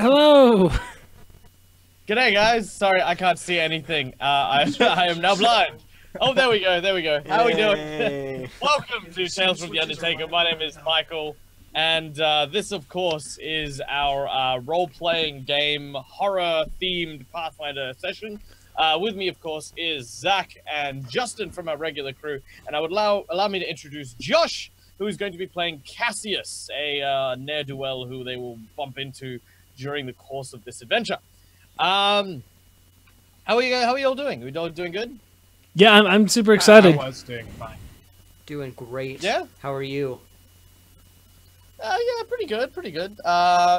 Hello. G'day, guys. Sorry, I can't see anything. I am now blind. Oh, there we go. There we go. How are we doing? Welcome to Tales from the Undertaker. My name is Michael, and this, of course, is our role-playing game, horror-themed Pathfinder session. With me, of course, is Zach and Justin from our regular crew, and I would allow me to introduce Josh, who is going to be playing Cassius, a ne'er-do-well who they will bump into during the course of this adventure. How are you all doing? Are we all doing good? Yeah, I'm super excited. I was doing fine. Doing great. Yeah? How are you? Yeah, pretty good, pretty good.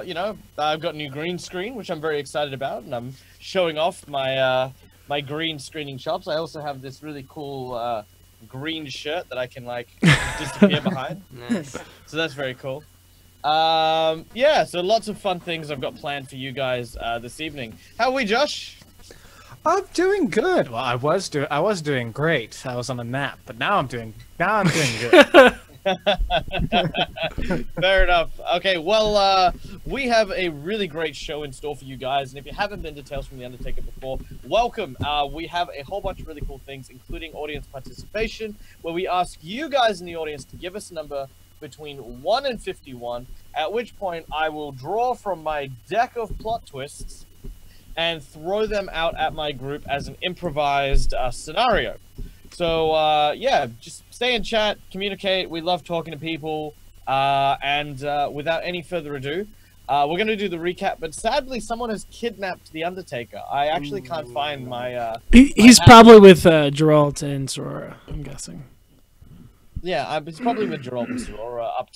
You know, I've got a new green screen, which I'm very excited about, and I'm showing off my my green screening chops. I also have this really cool green shirt that I can like disappear behind. Nice. So that's very cool. Yeah, so lots of fun things I've got planned for you guys this evening. How are we, Josh? I'm doing good. Well, I was doing great. I was on a nap, but now I'm doing good. Fair enough. Okay, well, we have a really great show in store for you guys, and if you haven't been to Tales from the Undertaker before, welcome. We have a whole bunch of really cool things, including audience participation, where we ask you guys in the audience to give us a number between 1 and 51, at which point I will draw from my deck of plot twists and throw them out at my group as an improvised scenario. So, yeah, just stay in chat, communicate. We love talking to people. And without any further ado, we're going to do the recap. But sadly, someone has kidnapped the Undertaker. I actually can't find my... He's probably with Geralt and Sora, I'm guessing. Yeah, it's probably with Geralt and Sora, up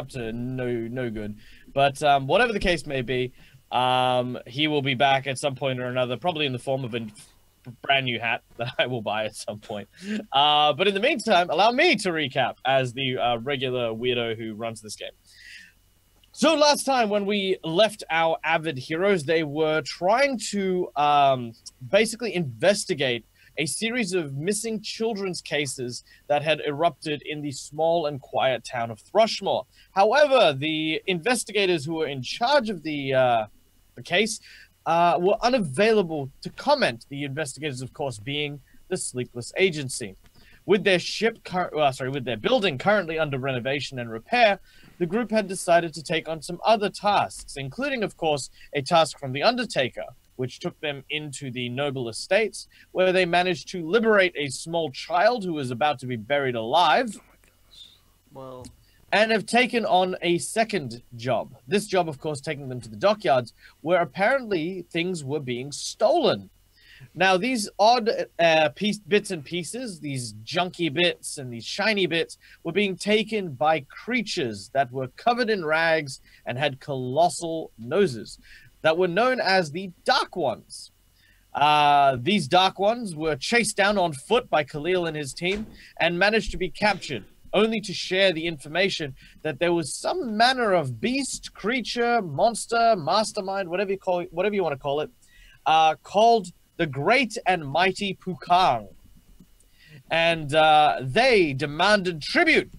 to no good. But whatever the case may be, he will be back at some point or another, probably in the form of a brand new hat that I will buy at some point. But in the meantime, allow me to recap as the regular weirdo who runs this game. So last time when we left our avid heroes, they were trying to basically investigate a series of missing children's cases that had erupted in the small and quiet town of Thrushmoor. However, the investigators who were in charge of the case were unavailable to comment. The investigators, of course, being the Sleepless Agency. With their with their building currently under renovation and repair, the group had decided to take on some other tasks, including, of course, a task from the Undertaker, which took them into the noble estates, where they managed to liberate a small child who was about to be buried alive. Well, And have taken on a second job. This job, of course, taking them to the dockyards, where apparently things were being stolen. Now, these odd bits and pieces, these junky bits and these shiny bits, were being taken by creatures that were covered in rags and had colossal noses that were known as the Dark Ones. These Dark Ones were chased down on foot by Khalil and his team and managed to be captured, only to share the information that there was some manner of beast, creature, monster, mastermind, whatever you want to call it, called the Great and Mighty Pukang. And they demanded tribute,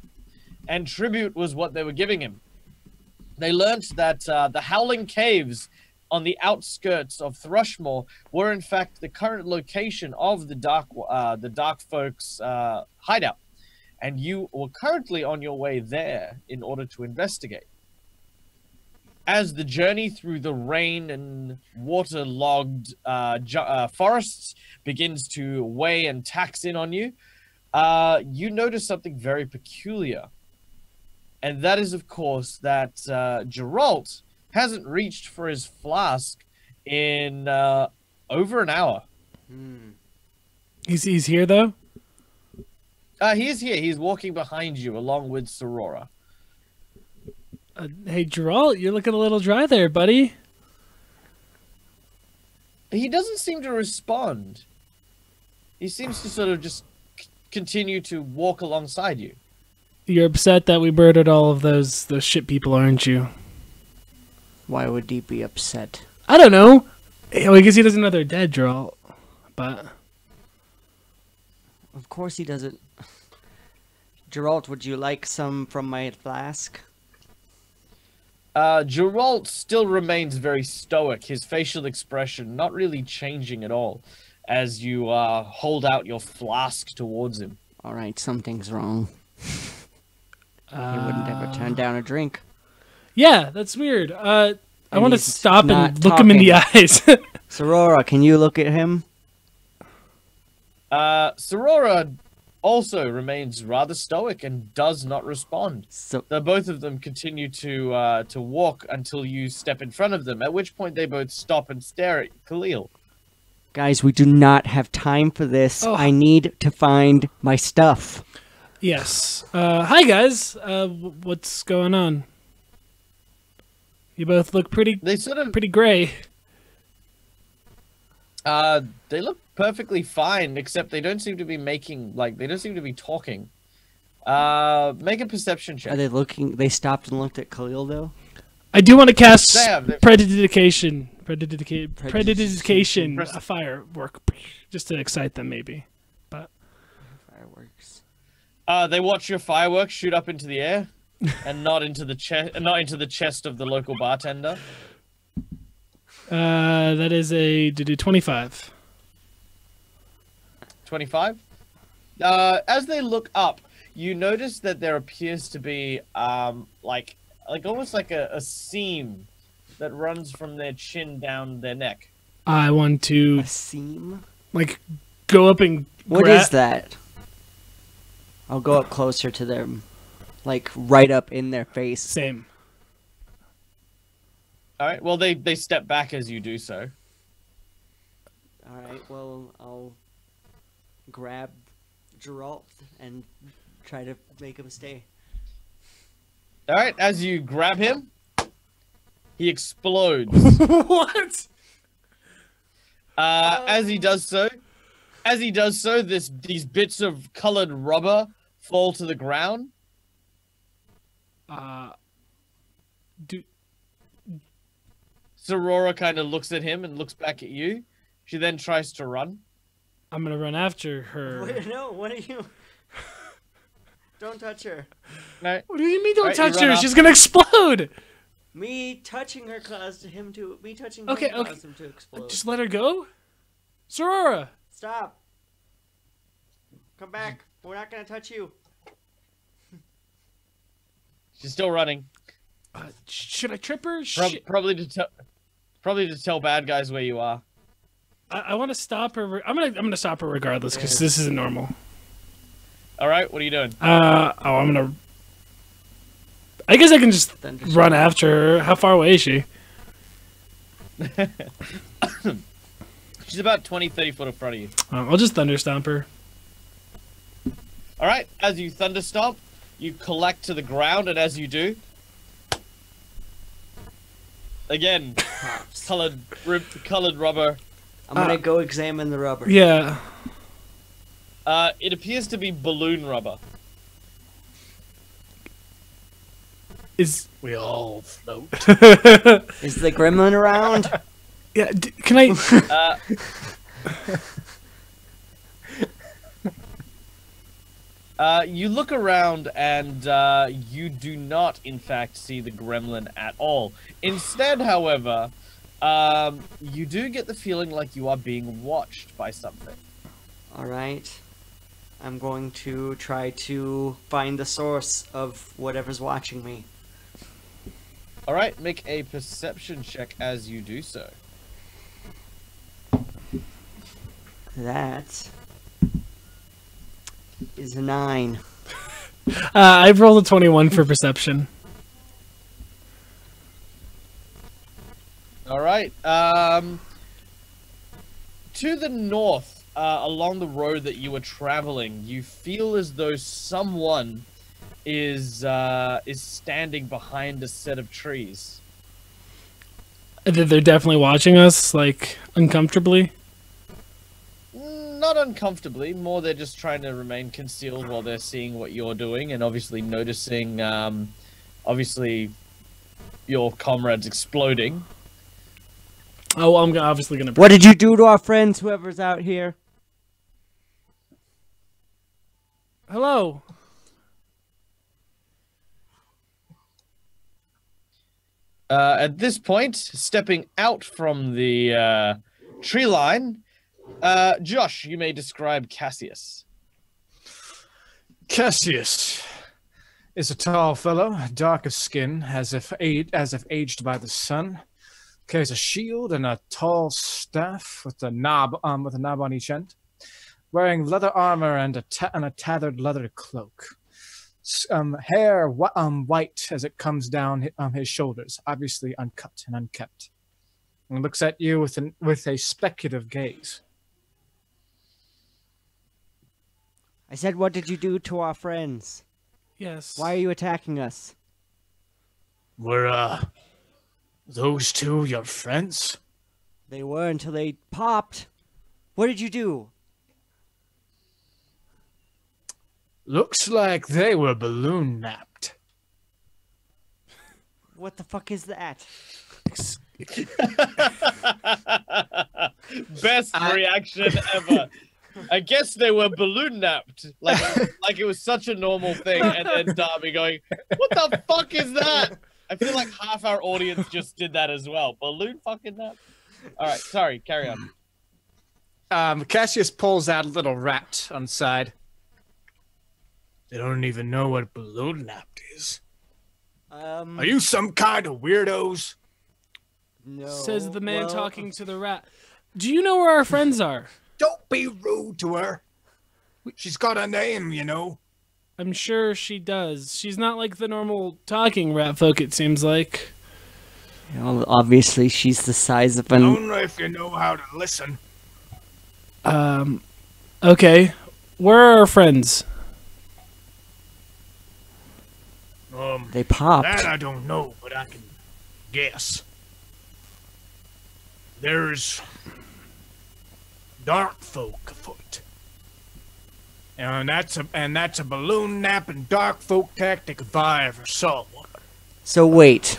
and tribute was what they were giving him. They learned that the Howling Caves on the outskirts of Thrushmoor were in fact the current location of the Dark Folks' hideout. And you were currently on your way there in order to investigate. As the journey through the rain and waterlogged forests begins to weigh and tax in on you, you notice something very peculiar. And that is, of course, that Geralt hasn't reached for his flask in over an hour. He's here, though? He is here. He's walking behind you along with Sorora. Hey, Geralt, you're looking a little dry there, buddy. He doesn't seem to respond. He seems to sort of just continue to walk alongside you. You're upset that we murdered all of those shit people, aren't you? why would he be upset? I don't know. Well, I guess he doesn't know they're dead, Geralt. But Of course he doesn't. Geralt, would you like some from my flask? Geralt still remains very stoic, his facial expression not really changing at all as you hold out your flask towards him. All right, something's wrong. He wouldn't ever turn down a drink. Yeah, that's weird. I And want to he's stop not and look him in the talking. eyes. Sorora, can you look at him? Sorora also remains rather stoic and does not respond. So The both of them continue to walk until you step in front of them, at which point they both stop and stare at Khalil. guys, we do not have time for this. Oh. I need to find my stuff. Yes. Hi guys. What's going on? You both look pretty They sort of gray. they look perfectly fine, except they don't seem to be they don't seem to be talking. Make a perception Are check. they looking? They stopped and looked at Khalil though. I do want to cast They've- predidication, Prestidigitation. a firework, just to excite them, maybe. Fireworks. They watch your fireworks shoot up into the air, and not into the chest of the local bartender. That is a 25. 25. As they look up, you notice that there appears to be like almost like a seam that runs from their chin down their neck. I want to A seam. like go up and What is that? I'll go up closer to them, like right up in their face. Same. All right. Well, they step back as you do so. All right. Well, I'll grab Geralt and try to make him stay. All right. As you grab him, he explodes. What? As he does so, these bits of colored rubber fall to the ground. Do Sorora kind of looks at him and looks back at you. She then tries to run. I'm gonna run after her. Wait, no, what are you? Don't touch her. No. What do you mean? Don't Alright, you touch run her. up. She's gonna explode. Me touching her caused him to. Me touching Okay, him okay. caused him to explode. Just let her go. Sorora. Stop. Come back. We're not gonna touch you. She's still running. Should I trip her? Probably to tell bad guys where you are. I want to stop her. I'm gonna stop her regardless because this isn't normal. All right. What are you doing? I'm gonna. I guess I can just Then just run after her. How far away is she? She's about 20, 30 foot in front of you. I'll just thunder stomp her. All right. As you thunderstomp, you collect to the ground, and as you do, again, Pops. colored rubber. I'm gonna go examine the rubber. Yeah. It appears to be balloon rubber. We all float. Is the gremlin around? Yeah. Can I? You look around and you do not, in fact, see the gremlin at all. Instead, however, you do get the feeling like you are being watched by something. All right. I'm going to try to find the source of whatever's watching me. All right, make a perception check as you do so. That is a 9. I've rolled a 21 for perception. All right. To the north, along the road that you were traveling, you feel as though someone is standing behind a set of trees. They're definitely watching us, like uncomfortably. Not uncomfortably, more they're just trying to remain concealed while they're seeing what you're doing and obviously noticing, obviously, your comrades exploding. Oh, I'm obviously gonna. What did you do to our friends, whoever's out here? Hello. At this point, stepping out from the tree line, Josh, you may describe Cassius. Cassius is a tall fellow, dark of skin, as if aged by the sun. Carries a shield and a tall staff with a knob on each end. Wearing leather armor and a tattered leather cloak. Hair white as it comes down his shoulders, obviously uncut and unkempt. And looks at you with a speculative gaze. I said, what did you do to our friends? Yes. Why are you attacking us? Were those two your friends? They were until they popped. What did you do? Looks like they were balloon napped. What the fuck is that? Best reaction ever. I guess they were balloon napped, like it was such a normal thing, and then Darby going, "What the fuck is that?" I feel like half our audience just did that as well. Balloon fucking nap. All right, sorry, carry on. Cassius pulls out a little rat on the side. They don't even know what balloon napped is. Are you some kind of weirdos? No. Says the man well, talking to the rat. Do you know where our friends are? Don't be rude to her. She's got a name, you know. I'm sure she does. She's not like the normal talking rat folk, it seems like. Well, obviously, she's the size of an... Only if you know how to listen. Okay. Where are our friends? They popped. That I don't know, but I can guess. There's dark folk afoot. And that's a balloon napping dark folk tactic if I ever saw one. So wait.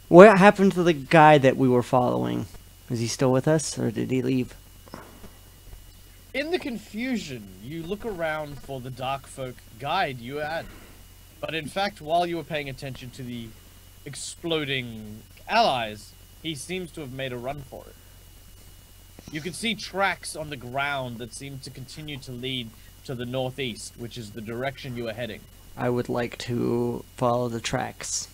What happened to the guy that we were following? Is he still with us, or did he leave? In the confusion, you look around for the dark folk guide you had. But in fact, while you were paying attention to the exploding allies, he seems to have made a run for it. You can see tracks on the ground that seem to continue to lead to the northeast, which is the direction you are heading. I would like to follow the tracks.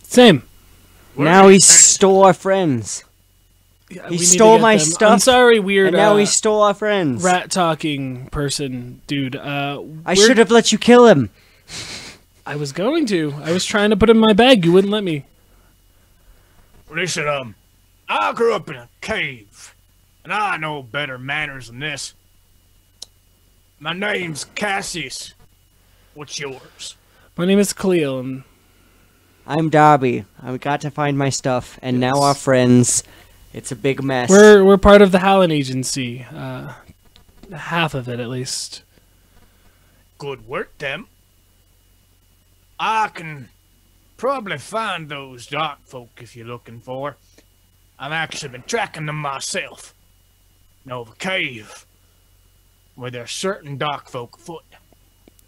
Same. Now he stole our friends. Yeah, He we need to stole get my them. stuff, I'm sorry, weird. And now he stole our friends. rat talking person, dude. I should have let you kill him. I was going to. I was trying to put him in my bag. You wouldn't let me. Listen, I grew up in a cave, and I know better manners than this. My name's Cassius. What's yours? My name is Khalil, and I'm Darby. I got to find my stuff, and now our friends. It's a big mess. we're part of the Hallen Agency. Half of it, at least. Good work, them. I can probably find those dark folk if you're looking for. I've actually been tracking them myself. Know of a cave where there's certain dark folk afoot.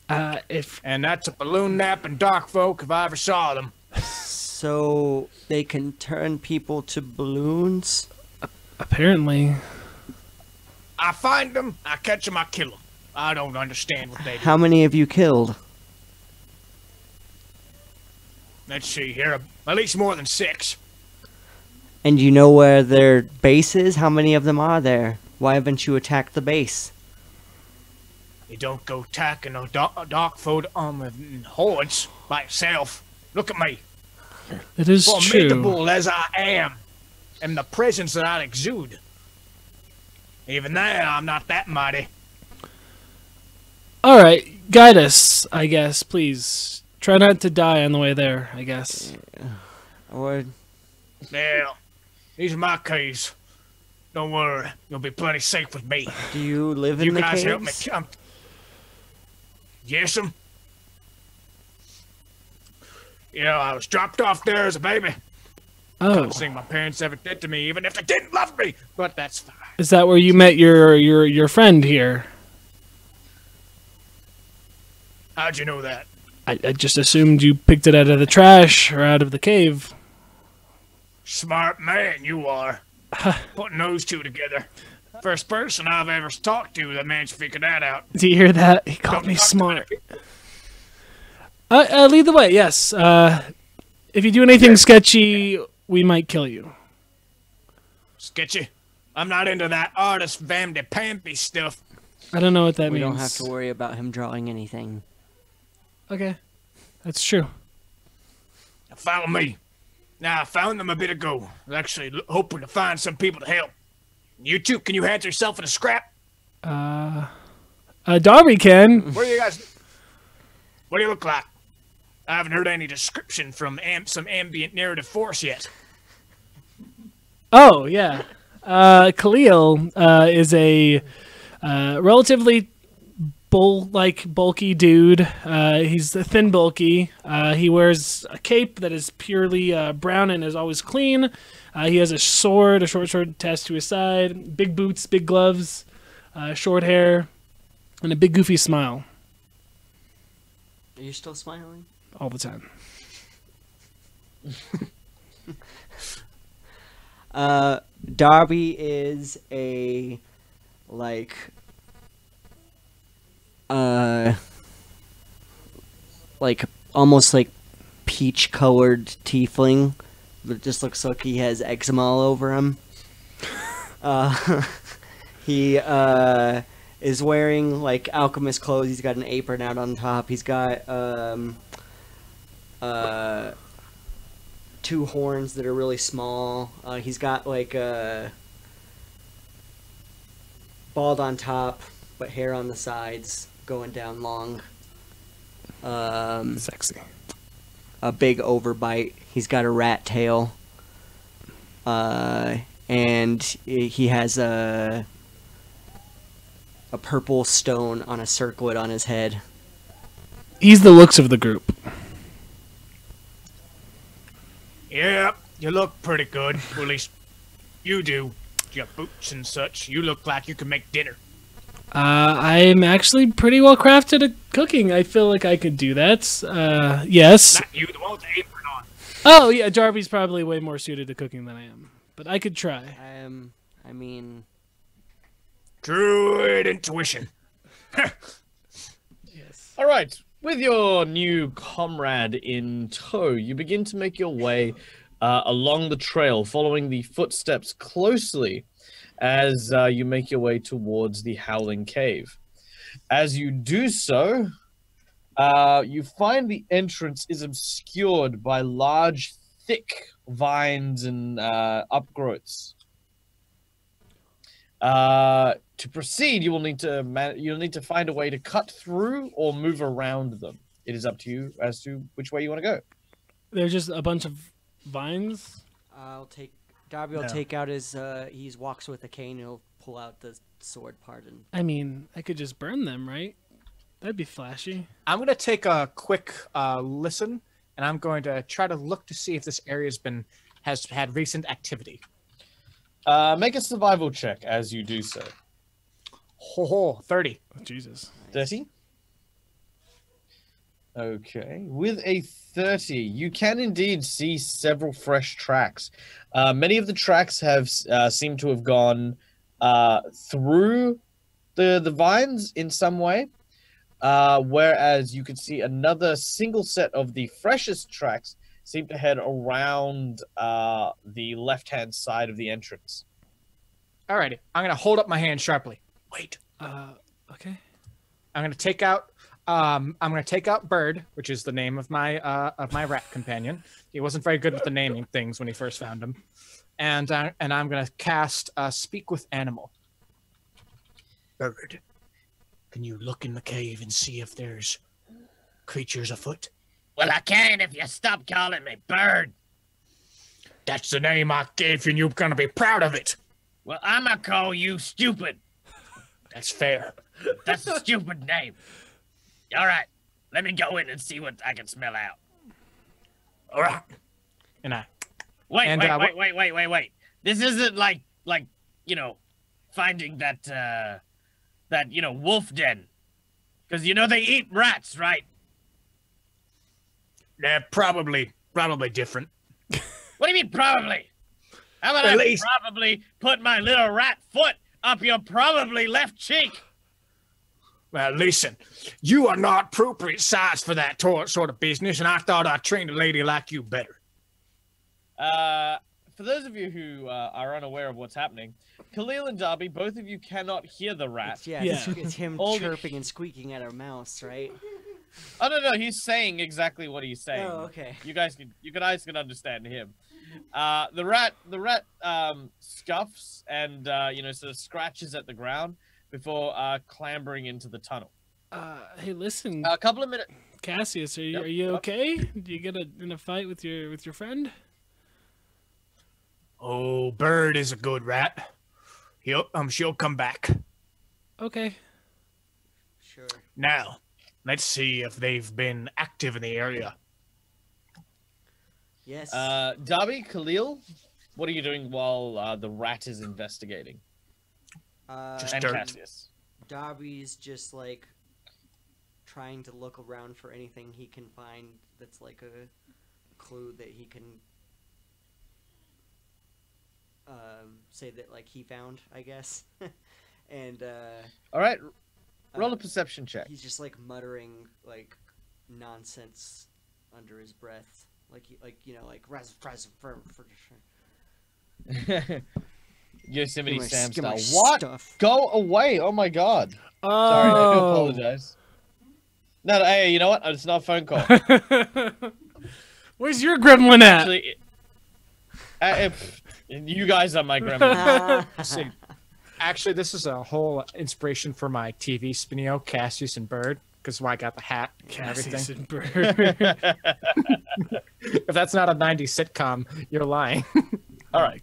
And that's a balloon napping dark folk if I ever saw them. So they can turn people to balloons? Apparently. I find them, I catch them, I kill them. I don't understand what they do. How many have you killed? Let's see here, at least more than 6. And you know where their base is? How many of them are there? Why haven't you attacked the base? You don't go attacking no dark folk in hordes by yourself. Look at me. It is true. Formidable as I am, and the presence that I exude. Even there, I'm not that mighty. Alright, guide us, I guess, please. Try not to die on the way there, I guess. Or Now, these are my caves. Don't worry, you'll be plenty safe with me. do you live in You the guys help me. caves? Yes'm. You know, I was dropped off there as a baby. Oh, Couldn't think my parents ever did to me, even if they didn't love me. But that's fine. is that where you met your friend here? How'd you know that? I just assumed you picked it out of the trash or out of the cave. Smart man, you are. Putting those two together. First person I've ever talked to that managed to figure that out. Do you hear that? He called me smart. Lead the way, yes. If you do anything sketchy, we might kill you. Sketchy. I'm not into that artist vamdy-pamby stuff. I don't know what that We means. don't have to worry about him drawing anything. Okay. That's true. Follow me. Now, I found them a bit ago. I was actually hoping to find some people to help. You two, can you hand yourself in a scrap? Darby can. What do you guys... What do you look like? I haven't heard any description from some ambient narrative force yet. Oh, yeah. Khalil is a relatively bulky dude. He's thin, bulky. He wears a cape that is purely brown and is always clean. He has a short sword attached to his side. Big boots, big gloves, short hair, and a big goofy smile Are you still smiling? all the time. Darby is a like almost like peach colored tiefling that just looks like he has eczema all over him. He is wearing like alchemist clothes. He's got an apron out on top. He's got two horns that are really small. He's got like bald on top, but hair on the sides going down long. Sexy. A big overbite. He's got a rat tail. And he has a purple stone on a circlet on his head. He's the looks of the group. Yeah, you look pretty good. Well, at least you do. You got boots and such. You look like you can make dinner. I'm actually pretty well crafted at cooking. I feel like I could do that. Yes. Not you, the one with the apron on. Oh, yeah, Darby's probably way more suited to cooking than I am. But I could try. I mean, Druid intuition. Yes. All right. With your new comrade in tow, you begin to make your way along the trail, following the footsteps closely as you make your way towards the Howling Cave. As you do so, you find the entrance is obscured by large, thick vines and upgrowths. To proceed, you will need to find a way to cut through or move around them. It is up to you as to which way you want to go. There's just a bunch of vines. Darby will take out his, he walks with a cane, he'll pull out the sword part and... I mean, I could just burn them, right? That'd be flashy. I'm going to take a quick listen, and I'm going to try to look to see if this area has had recent activity. Make a survival check as you do so. 30. Oh, Jesus. 30? Okay. With a 30, you can indeed see several fresh tracks. Many of the tracks have seemed to have gone through the vines in some way, whereas you can see another single set of the freshest tracks seem to head around the left-hand side of the entrance. Alrighty. I'm going to hold up my hand sharply. Wait. Okay. I'm going to take out Bird, which is the name of my rat companion. He wasn't very good with the naming things when he first found him. And I'm going to cast Speak with Animal. Bird, can you look in the cave and see if there's creatures afoot? Well, I can if you stop calling me Bird. That's the name I gave you, and you're going to be proud of it. Well, I'm going to call you Stupid. That's fair. That's a stupid name. All right, let me go in and see what I can smell out. All right. And I... Wait. This isn't like finding that wolf den. Because they eat rats, right? They're probably different. What do you mean, probably? How about At I least- probably put my little rat foot up your probably left cheek? Well, listen, you are not appropriate size for that sort of business, and I thought I'd train a lady like you better. For those of you who are unaware of what's happening, Khalil and Darby, both of you cannot hear the rat. Yeah, Yeah. It's him All the- chirping and squeaking at our mouse, right? Oh no, he's saying exactly what he's saying. Oh, okay. You guys can understand him. The rat scuffs and sort of scratches at the ground before clambering into the tunnel. Hey, listen, A couple of minutes. Cassius, are Yep. you okay? Do you get in a fight with your friend? Oh, Bird is a good rat. She'll come back. Okay. Sure. Now, let's see if they've been active in the area. Yes. Darby, Khalil, what are you doing while the rat is investigating? just And dirt. Cassius. Darby's just like trying to look around for anything he can find that's like a clue that he can say that like he found, I guess. And All right, roll a perception check. he's just like muttering like nonsense under his breath, like Yosemite Sam get my style. What? stuff. Go away! Oh my god. Sorry, I do Oh. apologize. No, hey, you know what? It's not a phone call. Where's your gremlin at? Actually, you guys are my grandma. See, actually, this is a whole inspiration for my TV spinio, Cassius and Bird, because I got the hat and Cassius everything. and Bird. If that's not a 90s sitcom, you're lying. All right.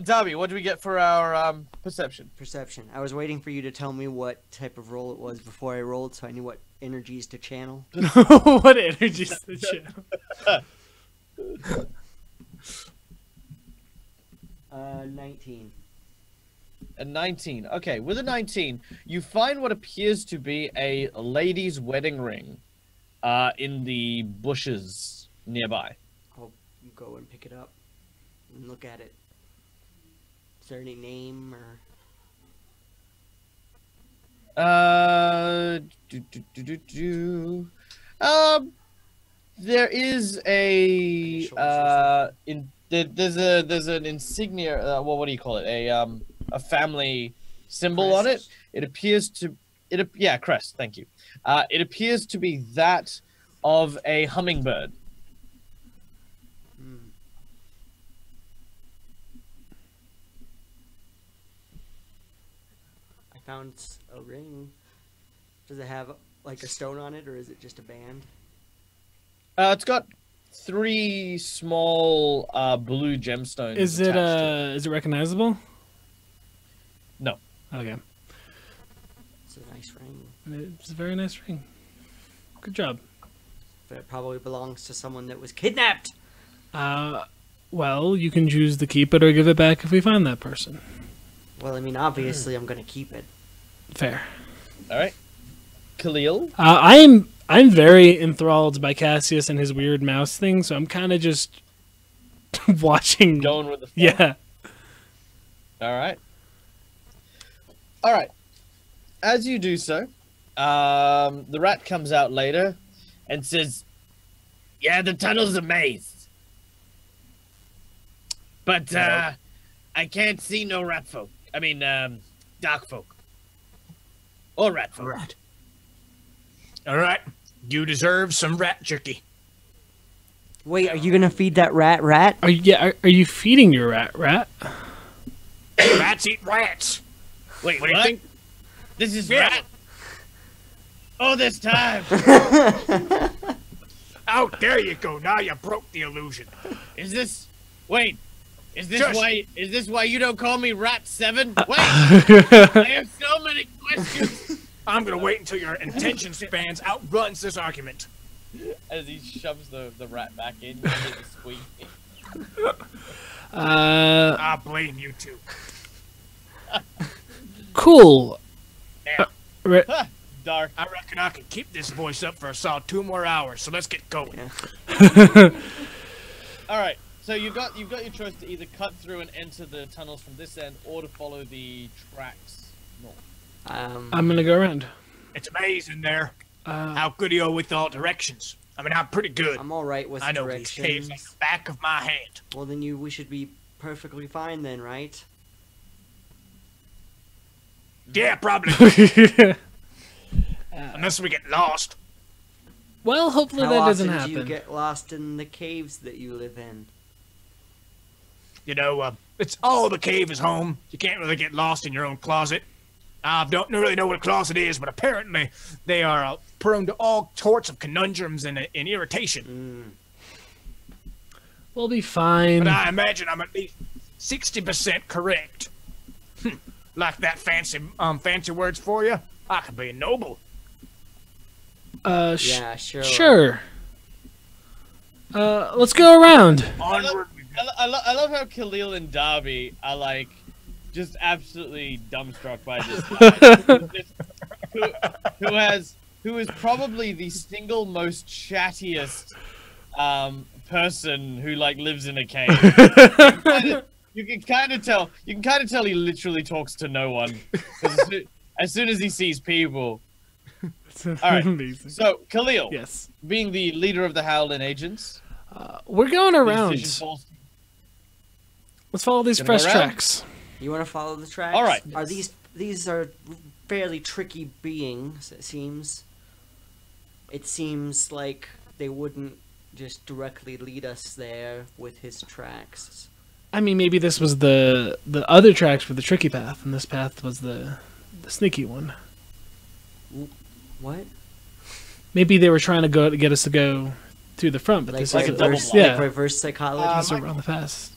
Darby, what do we get for our perception? Perception. I was waiting for you to tell me what type of roll it was before I rolled, so I knew what energies to channel. What energy is the channel? 19. A 19. Okay, with a 19, you find what appears to be a lady's wedding ring in the bushes nearby. I'll go and pick it up and look at it. Is there any name or? There is a there's an insignia. Well, what do you call it? A family symbol on it. Crest? It appears to yeah, crest. Thank you. It appears to be that of a hummingbird. Hmm. I found a ring. Does it have like a stone on it, or is it just a band? It's got 3 small blue gemstones. Is it attached to is it recognizable? No. Okay. It's a nice ring, It's a very nice ring. Good job. but it probably belongs to someone that was kidnapped. Well, you can choose to keep it or give it back if we find that person. Well, I mean, obviously, I'm gonna keep it. Fair. All right. Khalil. I'm very enthralled by Cassius and his weird mouse thing, so I'm kind of just watching. Going with the flow. Yeah. All right. All right. As you do so, the rat comes out later and says, "Yeah, the tunnel's a maze, but I can't see no rat folk. I mean, dark folk or rat folk." Right. All right. You deserve some rat jerky. Wait, are you gonna feed that rat? Are you feeding your rat? Rats eat rats. Wait, What do you think? This is Yeah. rat. Oh, this time. Oh, there you go. Now you broke the illusion. Is this? Wait. Is this Shush. why? Is this why you don't call me Rat 7? Wait. I have so many questions. I'm gonna wait until your attention spans outruns this argument. As he shoves the rat back in, you hear the squeak. I blame you two. Cool. Now, Ra- dark. I reckon I can keep this voice up for a solid 2 more hours, so let's get going. Yeah. All right. So you've got your choice to either cut through and enter the tunnels from this end, or to follow the tracks north. I'm gonna go around. It's amazing there how good you are with all directions. I mean, I'm pretty good. I'm all right with I know these caves directions. like the back of my hand. Well, then we should be perfectly fine then, right? Yeah, probably. Unless we get lost. Well, hopefully How that often doesn't do happen. you get lost in the caves that you live in? You know, it's all the cave is home. You can't really get lost in your own closet. I don't really know what a closet is, but apparently they are prone to all sorts of conundrums and irritation. We'll be fine. But I imagine I'm at least 60% correct. Like that fancy words for you? I could be a noble. Yeah, Sure. sure. Let's go around. Onward we go. I love how Khalil and Darby are like just absolutely dumbstruck by this guy. who is probably the single most chattiest person who like lives in a cave. You can kind of tell he literally talks to no one. As soon as he sees people. All right. Amazing. So Khalil, Yes. being the leader of the Howlin' agents, We're going the around. decision falls- Let's follow these Gonna fresh go around? tracks. You want to follow the tracks? All right. Are these are fairly tricky beings? It seems. It seems like they wouldn't just directly lead us there with his tracks. I mean, maybe this was the other tracks were the tricky path, and this path was the sneaky one. What? Maybe they were trying to get us to go through the front, but Like, this like is a the double reverse. block. Yeah, reverse psychology. this is around the fast.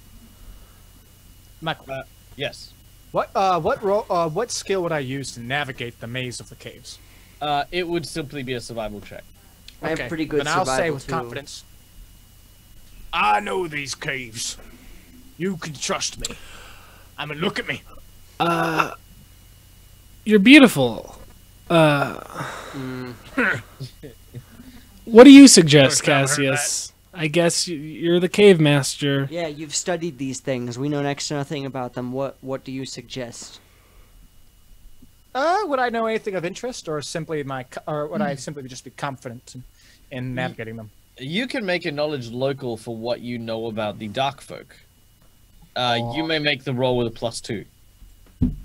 Michael, Yes. what skill would I use to navigate the maze of the caves? It would simply be a survival check. I have pretty good then I'll say survival, with too. confidence, I know these caves. You can trust me. I mean, look at me. You're beautiful. Mm. What do you suggest, First time I heard Cassius? I guess you're the cave master. Yeah, you've studied these things. We know next to nothing about them. What do you suggest? Would I know anything of interest, or would I simply just be confident in navigating them? You can make a knowledge local for what you know about the dark folk. You may make the roll with a +2.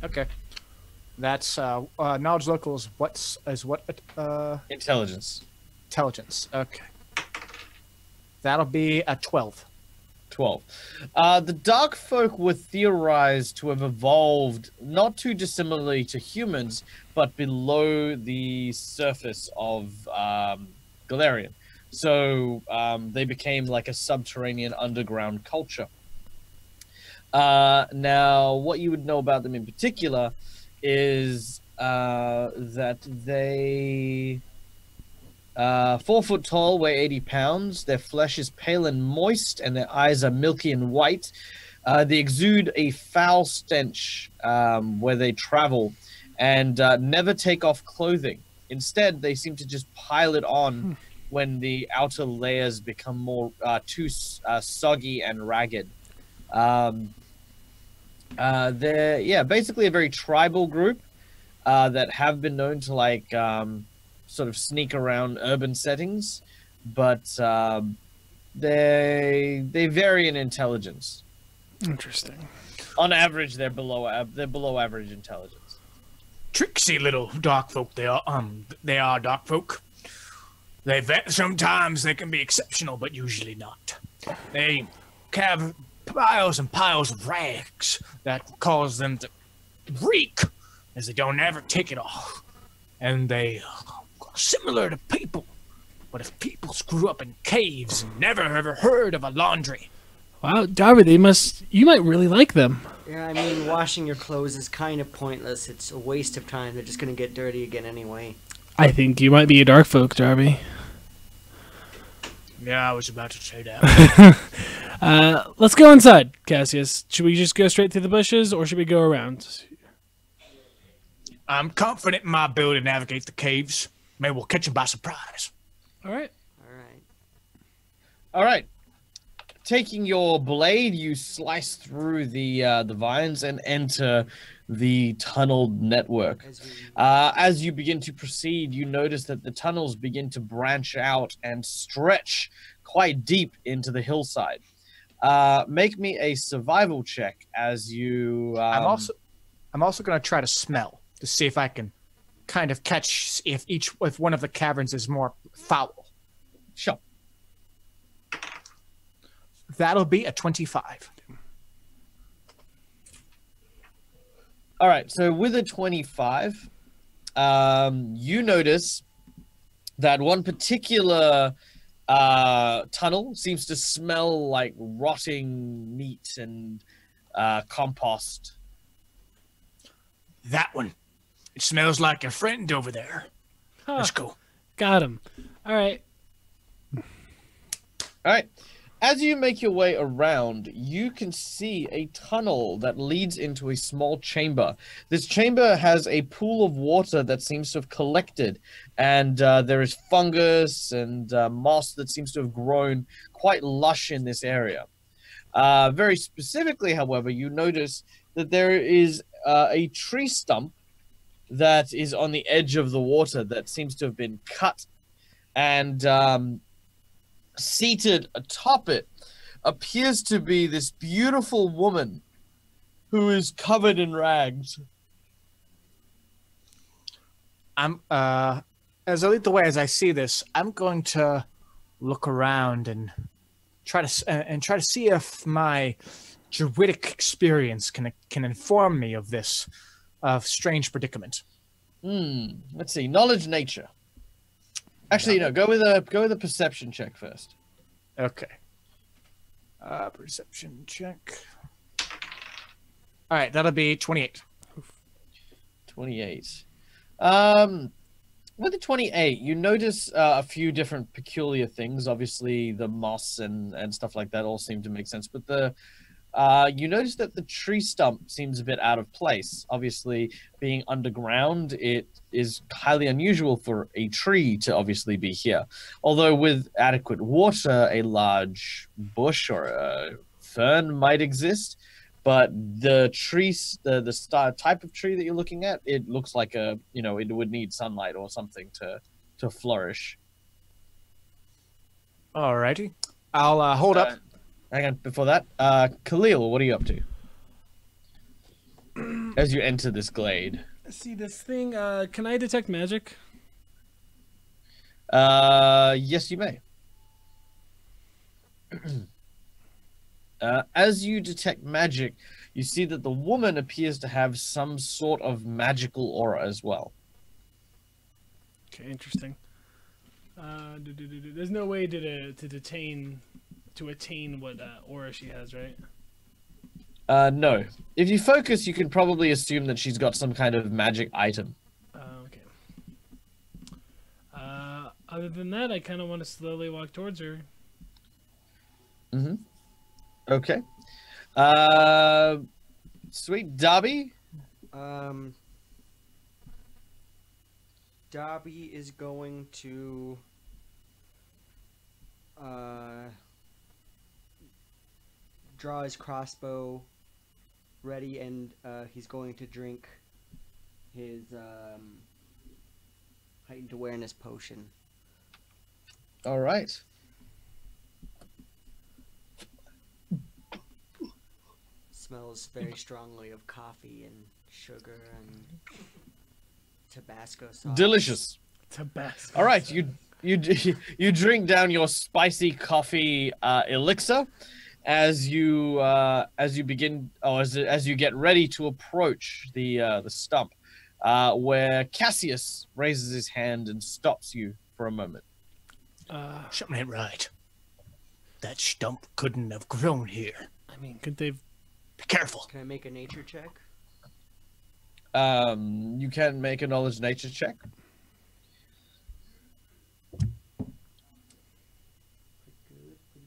Okay. That's knowledge local is what Intelligence. intelligence. Okay. That'll be a 12. 12. The dark folk were theorized to have evolved not too dissimilarly to humans, but below the surface of Galarian. So they became like a subterranean underground culture. Now, what you would know about them in particular is that they 4 foot tall, weigh 80 pounds. Their flesh is pale and moist, and their eyes are milky and white. They exude a foul stench where they travel, and never take off clothing. Instead, they seem to just pile it on when the outer layers become more too soggy and ragged. They're basically a very tribal group that have been known to like sort of sneak around urban settings, but they vary in intelligence. Interesting. On average, they're below average intelligence. Tricksy little dark folk they are. They are dark folk. Sometimes they can be exceptional, but usually not. They have piles and piles of rags that cause them to reek, as they don't ever take it off. And they are similar to people, but if people screw up in caves and never ever heard of a laundry. Wow, Darby, you might really like them. Yeah, I mean, washing your clothes is kind of pointless. It's a waste of time. They're just gonna get dirty again anyway. I think you might be a dark folk, Darby. Yeah, I was about to say that. Let's go inside, Cassius. Should we just go straight through the bushes, or should we go around? I'm confident in my ability to navigate the caves. Maybe we'll catch him by surprise. All right. All right. All right. Taking your blade, you slice through the vines and enter the tunneled network. As you begin to proceed, you notice that the tunnels begin to branch out and stretch quite deep into the hillside. Make me a survival check as you. I'm also going to try to smell to see if I can kind of catch if one of the caverns is more foul. Sure. That'll be a 25. All right. So with a 25, you notice that one particular tunnel seems to smell like rotting meat and compost. That one. It smells like a friend over there. Huh. Let's go. Got him. All right. All right. As you make your way around, you can see a tunnel that leads into a small chamber. This chamber has a pool of water that seems to have collected, and there is fungus and moss that seems to have grown quite lush in this area. Very specifically, however, you notice that there is a tree stump that is on the edge of the water that seems to have been cut, and seated atop it appears to be this beautiful woman who is covered in rags. I'm as I lead the way, as I see this, I'm going to look around and try to see if my druidic experience can inform me of this strange predicament. Let's see. Knowledge nature. Actually, no. Go with a perception check first. Okay. Perception check. All right, that'll be 28. 28. With the 28, you notice a few different peculiar things. Obviously, the moss and stuff like that all seem to make sense. But you notice that the tree stump seems a bit out of place. Obviously, being underground, it is highly unusual for a tree to obviously be here. Although with adequate water, a large bush or a fern might exist. But the trees, the type of tree that you're looking at, it looks like it would need sunlight or something to flourish. Alrighty. I'll hold up. Hang on, before that, Khalil, what are you up to? As you enter this glade. See this thing. Can I detect magic? Yes, you may. As you detect magic, you see that the woman appears to have some sort of magical aura as well. Okay, interesting. There's no way to attain what aura she has, right? No. If you focus, you can probably assume that she's got some kind of magic item. Okay. Other than that, I kind of want to slowly walk towards her. Mm-hmm. Okay. Sweet. Darby? Darby is going to draw his crossbow ready, and he's going to drink his heightened awareness potion. All right. Smells very strongly of coffee and sugar and Tabasco sauce. Delicious. Tabasco. All right, you drink down your spicy coffee elixir as you begin, as you get ready to approach the stump, where Cassius raises his hand and stops you for a moment. Something ain't right. That stump couldn't have grown here. I mean, could they? Be careful. Can I make a nature check? You can make a knowledge nature check. Pretty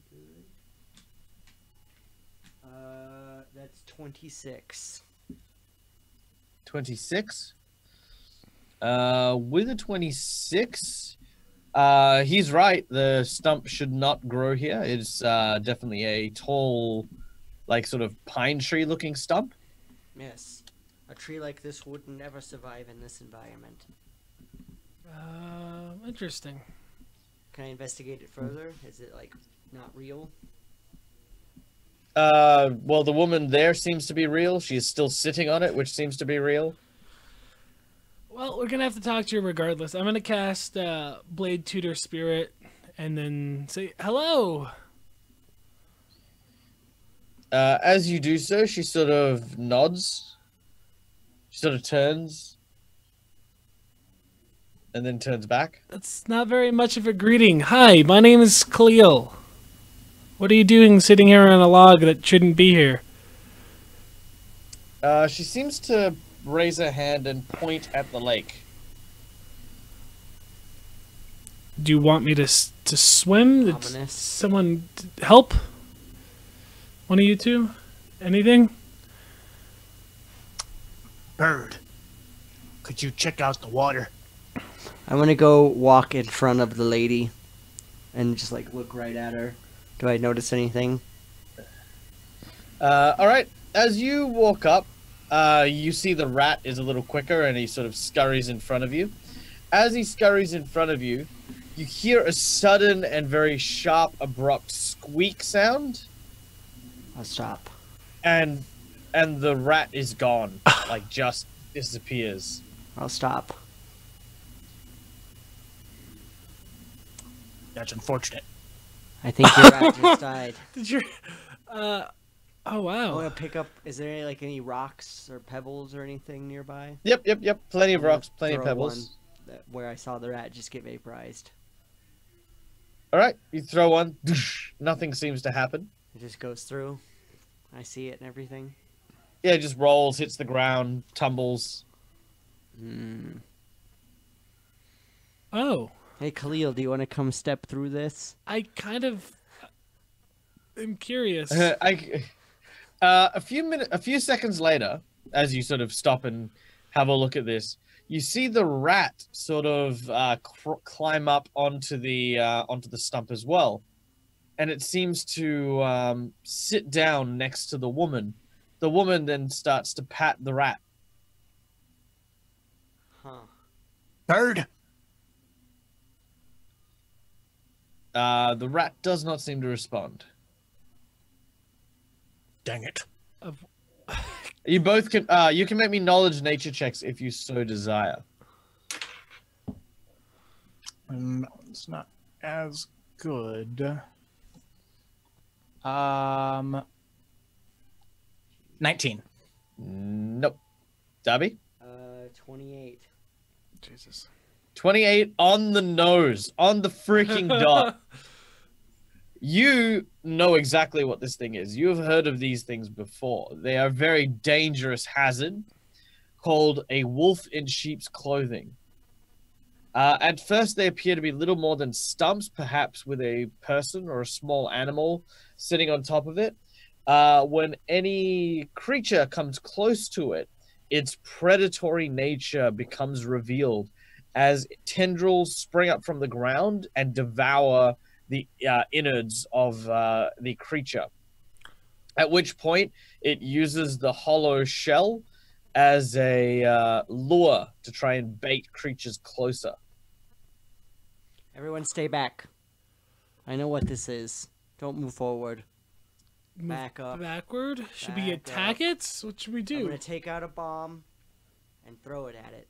good. That's 26. 26. With a 26, he's right. The stump should not grow here. It's definitely a tall, like sort of pine tree looking stump. Yes. A tree like this would never survive in this environment. Interesting. Can I investigate it further? Is it like not real? Well, the woman there seems to be real. She is still sitting on it, which seems to be real. Well, we're gonna have to talk to you regardless. I'm gonna cast Blade Tutor Spirit, and then say hello. As you do so, she sort of nods. She sort of turns. And then turns back. That's not very much of a greeting. Hi, my name is Khalil. What are you doing sitting here on a log that shouldn't be here? She seems to raise her hand and point at the lake. Do you want me to swim? Did Ominous. someone help? One of you two? Anything? Bird, could you check out the water? I'm gonna go walk in front of the lady and just like look right at her. Do I notice anything? All right. As you walk up, you see the rat is a little quicker and he sort of scurries in front of you. As he scurries in front of you, you hear a sudden and very sharp, abrupt squeak sound, I'll stop. and the rat is gone, like just disappears. I'll stop. That's unfortunate. I think your rat just died. Did you? Oh I wow. want to pick up. Is there any rocks or pebbles or anything nearby? Yep. Plenty of I'm gonna rocks, plenty of throw pebbles. one where I saw the rat just get vaporized. All right, you throw one. Nothing seems to happen. It just goes through. I see it and everything. Yeah, it just rolls, hits the ground, tumbles. Hmm. Oh, Hey Khalil, do you want to come step through this? I kind of am curious. A few seconds later, as you sort of stop and have a look at this, you see the rat sort of climb up onto the stump as well, and it seems to sit down next to the woman. The woman then starts to pat the rat. Huh. Bird, The rat does not seem to respond. dang it. You both can you can make me knowledge nature checks if you so desire. It's not as good. 19. Nope. Darby? 28. Jesus. 28 on the nose, on the freaking dot. You know exactly what this thing is. You have heard of these things before. They are a very dangerous hazard called a wolf in sheep's clothing. At first, they appear to be little more than stumps, perhaps with a person or a small animal sitting on top of it. When any creature comes close to it, its predatory nature becomes revealed as tendrils spring up from the ground and devour the innards of the creature. At which point, it uses the hollow shell as a lure to try and bait creatures closer. Everyone stay back. I know what this is. Don't move forward. Move Back up. Backward? Should we Back attack up. it? What should we I'm do? gonna take out a bomb and throw it at it.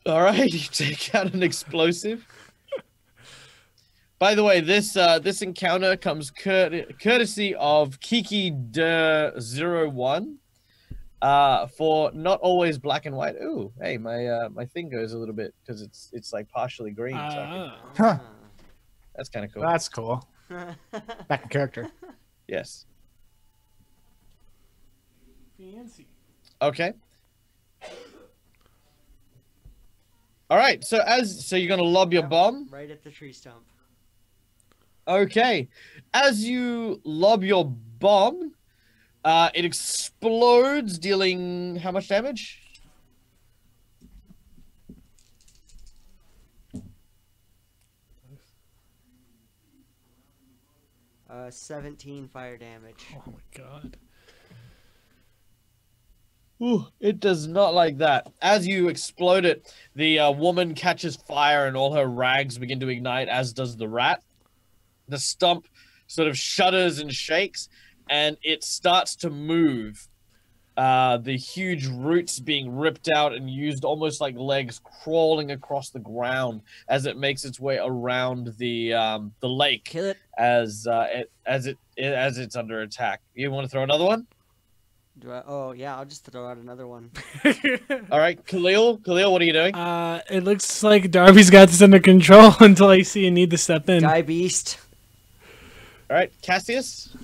All right, you take out an explosive. By the way, this encounter comes courtesy of Kiki de 01 for not always black and white. Ooh, hey, my thing goes a little bit because it's like partially green. So I can- Huh. that's kind of cool. That's cool. Back in character. Yes. Fancy. Okay. All right. So you're gonna lob your bomb. Right at the tree stump. Okay. As you lob your bomb, it explodes, dealing how much damage? 17 fire damage. Oh my god. Ooh, it does not like that. As you explode it, the woman catches fire and all her rags begin to ignite, as does the rat. The stump sort of shudders and shakes, and it starts to move. The huge roots being ripped out and used almost like legs crawling across the ground as it makes its way around the lake Kill it. as it's under attack. You want to throw another one? Oh, yeah, I'll just throw out another one. All right, Khalil, what are you doing? It looks like Darby's got this under control until I see a need to step in. Die beast. All right, Cassius.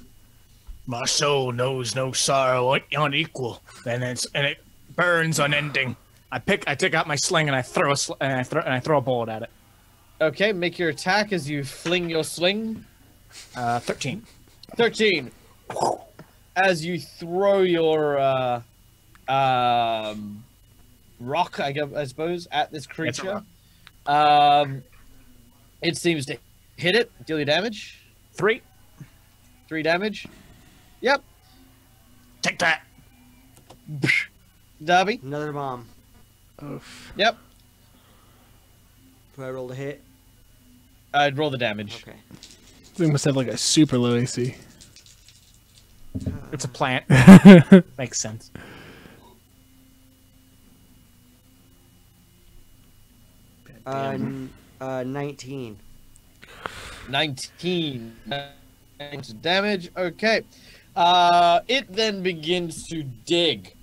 My soul knows no sorrow unequal, And it burns unending. I take out my sling and I throw a bullet at it. Okay, make your attack as you fling your sling. 13. 13. As you throw your rock, I suppose, at this It's a creature, rock. it seems to hit it. Deal your damage. 3. 3 damage. Yep. take that. Darby. Another bomb. Oof. Yep. Do I roll to hit? I'd roll the damage. Okay. We must have like a super low AC. It's a plant. Makes sense. N- 19. 19 damage. Okay. It then begins to dig.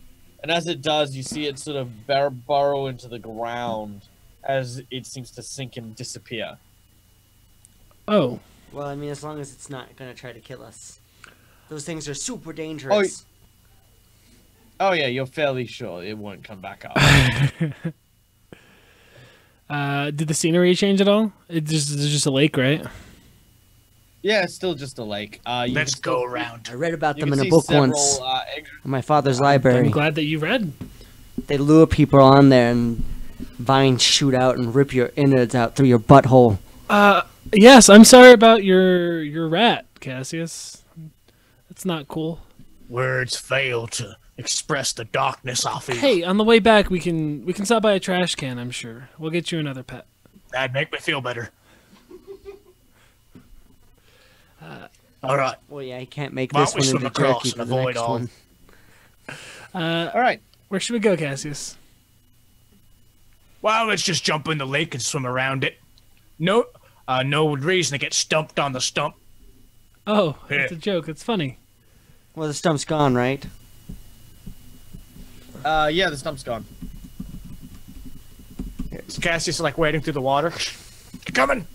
And as it does, you see it sort of burrow into the ground as it seems to sink and disappear. Oh. Well, I mean, as long as it's not gonna try to kill us. Those things are super dangerous. Oh yeah, you're fairly sure it won't come back up. Did the scenery change at all? It's just a lake, right? Yeah, it's still just a lake. Let's go around. I read about You them can in a see book several, once egg- in my father's I'm library. glad that you read. They lure people on there and vines shoot out and rip your innards out through your butthole. Yes, I'm sorry about your rat, Cassius. That's not cool. Words fail to express the darkness I feel. Hey, on the way back we can stop by a trash can, I'm sure. We'll get you another pet. That'd make me feel better. All right. Well, yeah, he can't make Why this don't we one swim into across jerky and for the avoid next all- one. All right. Where should we go, Cassius? Well, let's just jump in the lake and swim around it. No reason to get stumped on the stump. Oh, Yeah. it's a joke. It's funny. Well, the stump's gone, right? Yeah, the stump's gone. Is Cassius like wading through the water? You coming?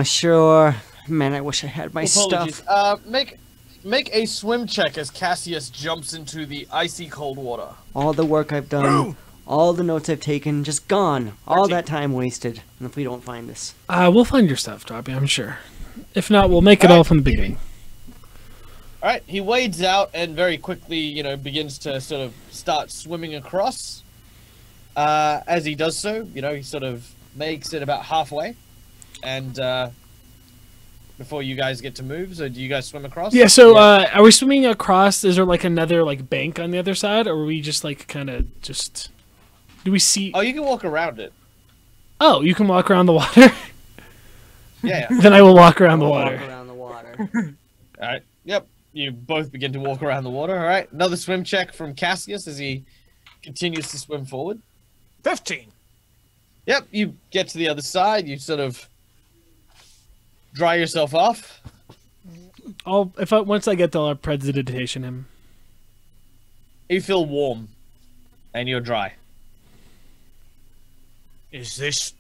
Sure. Man, I wish I had my Apologies. stuff. Make a swim check as Cassius jumps into the icy cold water. All the work I've done, Whoa. all the notes I've taken, just gone. All 14. that time wasted. And if we don't find this. We'll find your stuff, Darby, I'm sure. If not, we'll make it all from the beginning. All right, he wades out and very quickly, begins to sort of start swimming across. As he does so, he sort of makes it about halfway, and before you guys get to move, so do you guys swim across? Yeah, so are we swimming across? Is there like another like bank on the other side, or are we just like kind of just? Do we see? Oh, you can walk around it. Oh, you can walk around the water. Yeah. Then I will walk around the Walk water. around the water. All right. Yep. You both begin to walk around the water. All right. Another swim check from Cassius as he continues to swim forward. 15. Yep. You get to the other side. You sort of dry yourself off. Once I get there, I'll prestidigitation him. You feel warm, and you're dry. Is this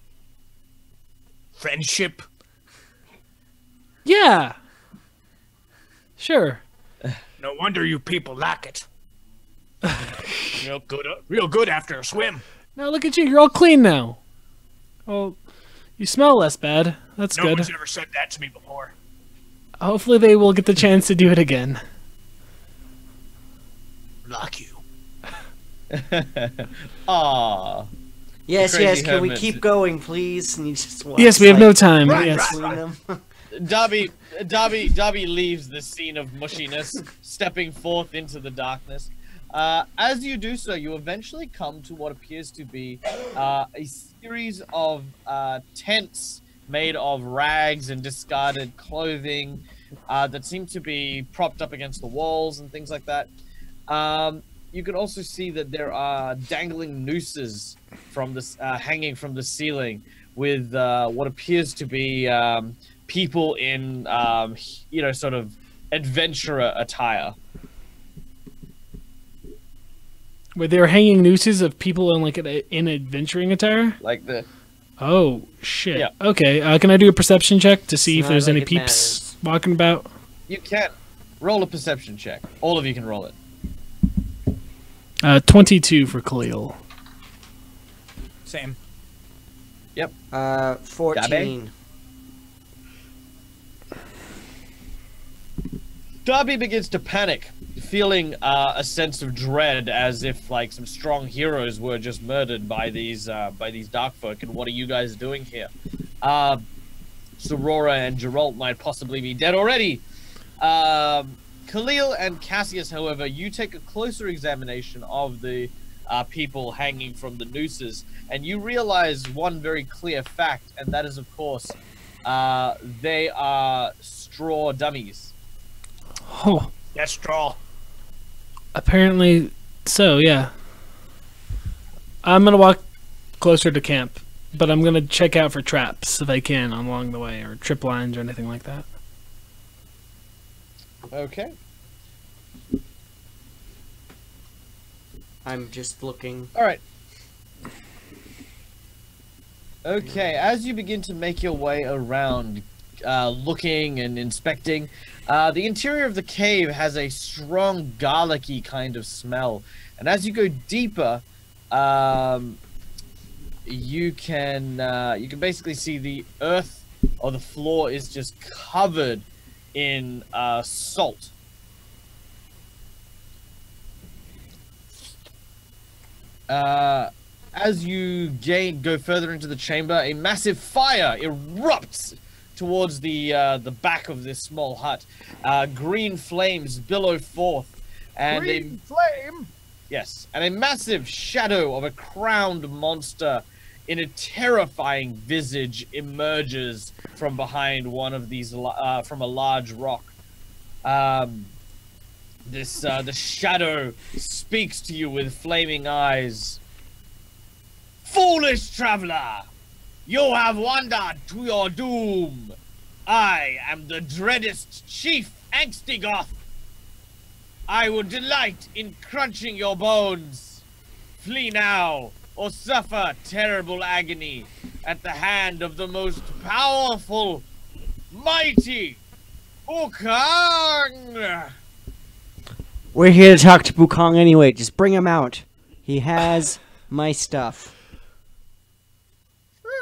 friendship? Yeah. Sure. No wonder you people like it. Real good after a swim. Now look at you. You're all clean now. Well, you smell less bad. That's No good. one's ever said that to me before. Hopefully they will get the chance to do it again. Like you. Ah. Yes, Crazy yes, can we hermit. keep going, please? And you just walk Yes, we have no like time. Right, Yes. between them. Darby leaves the scene of mushiness, stepping forth into the darkness. As you do so, you eventually come to what appears to be a series of tents made of rags and discarded clothing that seem to be propped up against the walls and things like that. You can also see that there are dangling nooses from this hanging from the ceiling with what appears to be people in sort of adventurer attire. Where they were hanging nooses of people in like in adventuring attire. Like the Oh shit. Yeah. Okay. Can I do a perception check to see if Not there's like any it peeps matters. walking about? you can roll a perception check. All of you can roll it. 22 for Khalil. Same. 14. Darby begins to panic, feeling a sense of dread, as if like some strong heroes were just murdered by these dark folk. And what are you guys doing here? Sorora and Geralt might possibly be dead already. Khalil and Cassius, however, you take a closer examination of the people hanging from the nooses, and you realize one very clear fact, and that is, of course, they are straw dummies. Oh, That's straw. apparently so, yeah. I'm gonna walk closer to camp, but I'm gonna check out for traps if I can along the way, or trip lines or anything like that. Okay. I'm just looking. All right. Okay, as you begin to make your way around, looking and inspecting, the interior of the cave has a strong garlicky kind of smell. And as you go deeper, you can basically see the earth or the floor is just covered in salt. As you go further into the chamber, a massive fire erupts towards the back of this small hut. Green flames billow forth, and flame. yes, and a massive shadow of a crowned monster in a terrifying visage emerges from behind one of these from a large rock. The shadow speaks to you with flaming eyes. Foolish traveler, you have wandered to your doom. I am the dreadest chief Angstigoth. I would delight in crunching your bones. Flee now, or suffer terrible agony at the hand of the most powerful, mighty Wukong. We're here to talk to Bukong anyway. Just bring him out. He has my stuff.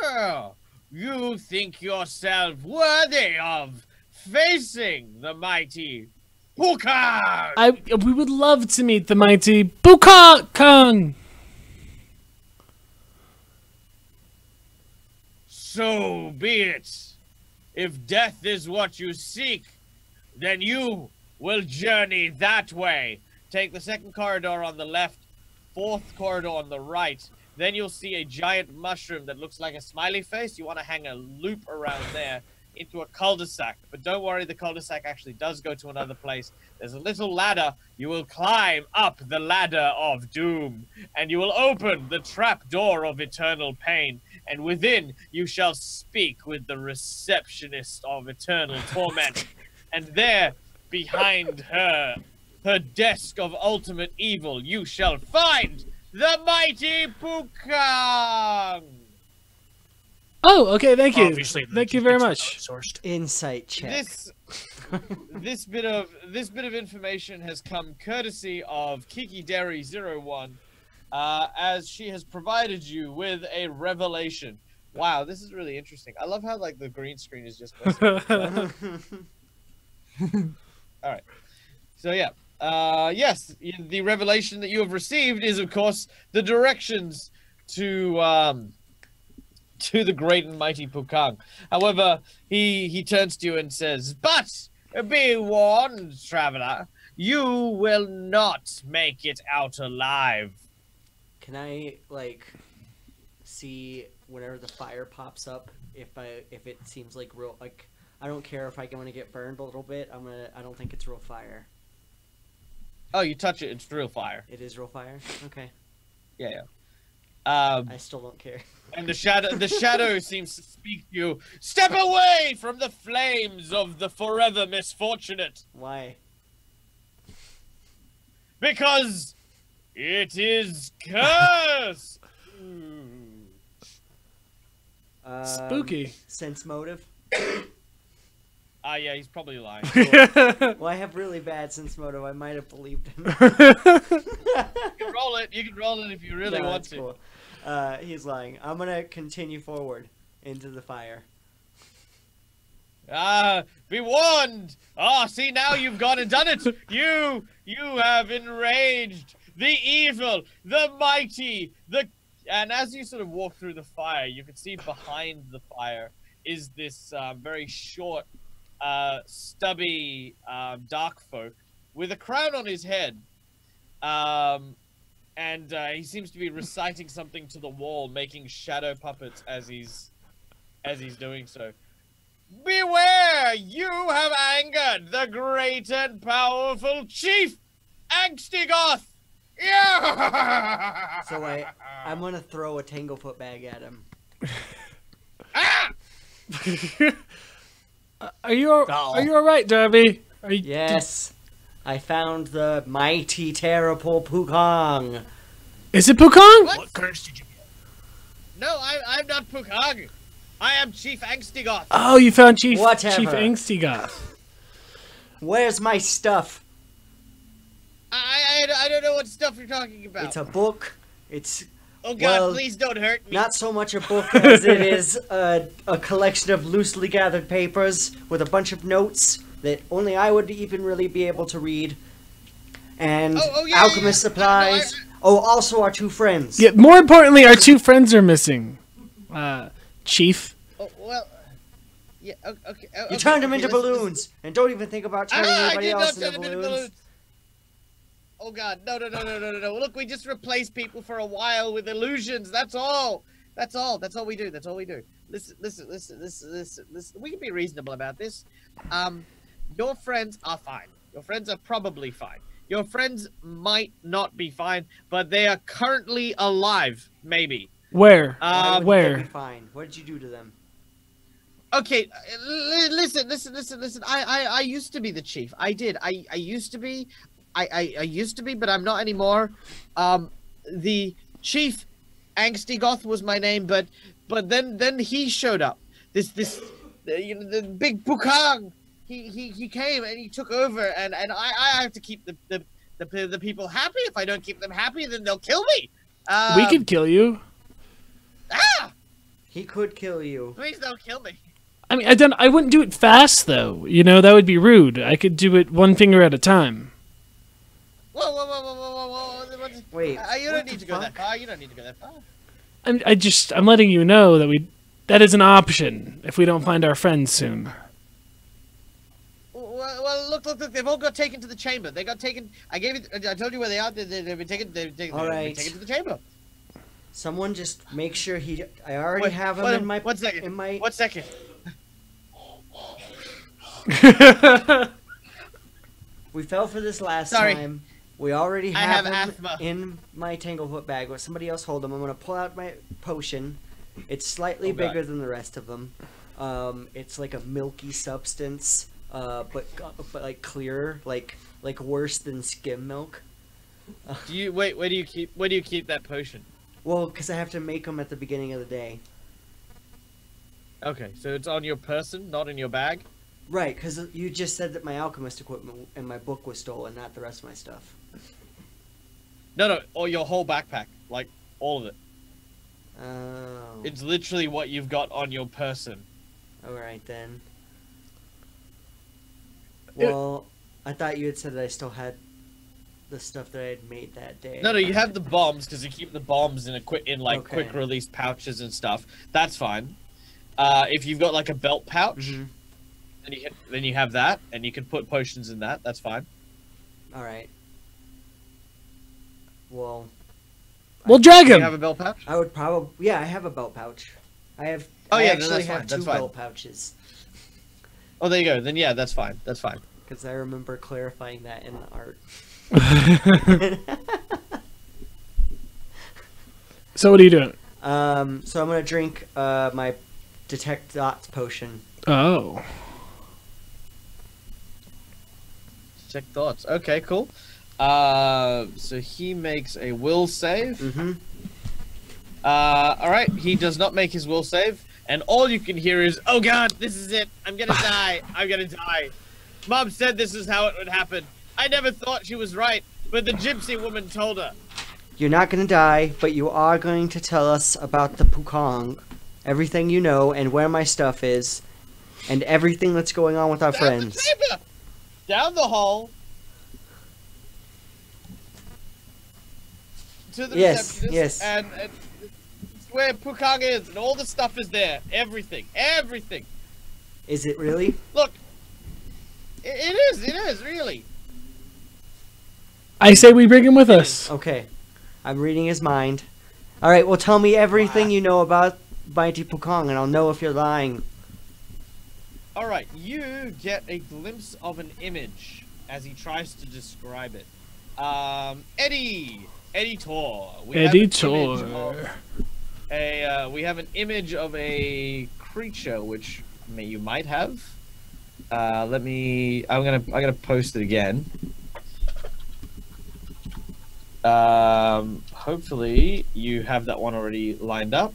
Oh, you think yourself worthy of facing the mighty Wukong? We would love to meet the mighty Bukong. So be it. If death is what you seek, then you will journey that way. Take the second corridor on the left, fourth corridor on the right. Then you'll see a giant mushroom that looks like a smiley face. You want to hang a loop around there into a cul-de-sac. But don't worry, the cul-de-sac actually does go to another place. There's a little ladder. You will climb up the ladder of doom, and you will open the trap door of eternal pain. And within, you shall speak with the receptionist of eternal torment. And there, behind her desk of ultimate evil, you shall find the mighty Bukong. Oh, okay. Thank you. Obviously, Thank you very much. Sourced. Insight check. This bit of information has come courtesy of Kiki Derry 01, as she has provided you with a revelation. Wow, this is really interesting. I love how like the green screen is just. All right. So yeah. Yes, the revelation that you have received is, of course, the directions to to the great and mighty Pukang. However, he turns to you and says, "But be warned, traveler, you will not make it out alive." Can I like see whenever the fire pops up if it seems like real, like I don't care if I want to get burned a little bit. I don't think it's real fire. Oh, you touch it, it's real fire. It is real fire. Okay. Yeah. I still don't care. And the shadow seems to speak to you. Step away from the flames of the forever misfortunate, Why? because it is cursed. Spooky. Sense motive. Yeah, he's probably lying. Well, I have really bad sense motive. I might have believed him. You can roll it. You can roll it if you really No, want that's to. cool. He's lying. I'm gonna continue forward into the fire. Be warned! See, now you've gone and done it! You have enraged the evil, the mighty, and as you sort of walk through the fire, you can see behind the fire is this very short, stubby dark folk with a crown on his head. And he seems to be reciting something to the wall, making shadow puppets as he's doing so. Beware! You have angered the great and powerful Chief Angstigoth! Yeah! So I'm gonna throw a Tanglefoot bag at him. Ah! Are you all right, Darby? Are you, Yes, I found the mighty terrible Pukang. Is it Pukang? What curse did you get? No, I'm not Pukang. I am Chief Angstigoth. Oh, you found Chief Whatever. Angstigoth. Where's my stuff? I don't know what stuff you're talking about. It's a book. It's Oh God, well, please don't hurt me. not so much a book as it is a collection of loosely gathered papers with a bunch of notes that only I would even really be able to read. And yeah, alchemist yeah. supplies. Oh, also our two friends. Yeah. More importantly, our two friends are missing. Chief. Oh, well, yeah, okay. You turned them into balloons, and don't even think about turning I anybody did else not into turn them into balloons. balloons. Oh God, no. Look, we just replace people for a while with illusions. That's all. That's all we do. Listen. We can be reasonable about this. Your friends are fine. Your friends are probably fine. Your friends might not be fine, but they are currently alive, maybe. Where? Why would they Where? be fine? What did you do to them? Okay, listen. I used to be the chief. I did. I used to be. I used to be, but I'm not anymore. The Chief Angstigoth was my name, but then he showed up. The big Pukang. He came and he took over, and I have to keep the people happy. If I don't keep them happy, then they'll kill me. We could kill you. He could kill you. Please don't kill me. I mean, I wouldn't do it fast though. You know, that would be rude. I could do it one finger at a time. Whoa. Wait, You what don't need the to go that fuck? far. You don't need to go that far. I'm letting you know that that is an option if we don't find our friends soon. Well, look, they've all got taken to the chamber. They got taken. I told you where they are. They've been taken. They've been taken to the chamber. Someone just make sure I already have him in my. 1 second. In my. 1 second. We fell for this last Sorry. time. We already I have have him asthma. in my Tanglefoot bag. Let somebody else hold him. I'm gonna pull out my potion. It's slightly Oh, God. bigger than the rest of them. It's like a milky substance, but like clearer, like worse than skim milk. Do you wait? Where do you keep that potion? Well, because I have to make them at the beginning of the day. Okay, so it's on your person, not in your bag. Right, because you just said that my alchemist equipment and my book was stolen, not the rest of my stuff. No, or your whole backpack, like all of it. Oh. It's literally what you've got on your person. Alright then. Well, I thought you had said that I still had the stuff that I had made that day. No, you have the bombs because you keep the bombs in quick Okay. release pouches and stuff. That's fine. If you've got like a belt pouch, Mhm. then you have that, and you can put potions in that. That's fine. All right. Well, We'll drag Do you him. have a belt pouch? I would probably. Yeah, I have a belt pouch. I Oh, I yeah, then actually that's have fine, that's two fine. belt pouches Oh, there you go. Then yeah, that's fine. That's fine. because I remember clarifying that in the art. So what are you doing? So I'm gonna drink my detect dots potion. Oh. Check thoughts. Okay, cool. So he makes a will save. Mm-hmm. All right, he does not make his will save, and all you can hear is, "Oh God, this is it! I'm gonna die! I'm gonna die!" Mom said this is how it would happen. I never thought she was right, but the gypsy woman told her. You're not gonna die, but you are going to tell us about the Pukong, everything you know, and where my stuff is, and everything that's going on with our Down friends. the chamber, down the hall, to the Yes, receptionist, yes. and it's where Pukang is, and all the stuff is there. Everything. Is it really? Look, it is really. I say we bring him with us. Okay. I'm reading his mind. Alright, well tell me everything you know about Mighty Pukong, and I'll know if you're lying. All right, you get a glimpse of an image as he tries to describe it. Eddie Tor. We have Eddie an Tor. image of we have an image of a creature which you might have. I'm gonna post it again. Hopefully you have that one already lined up.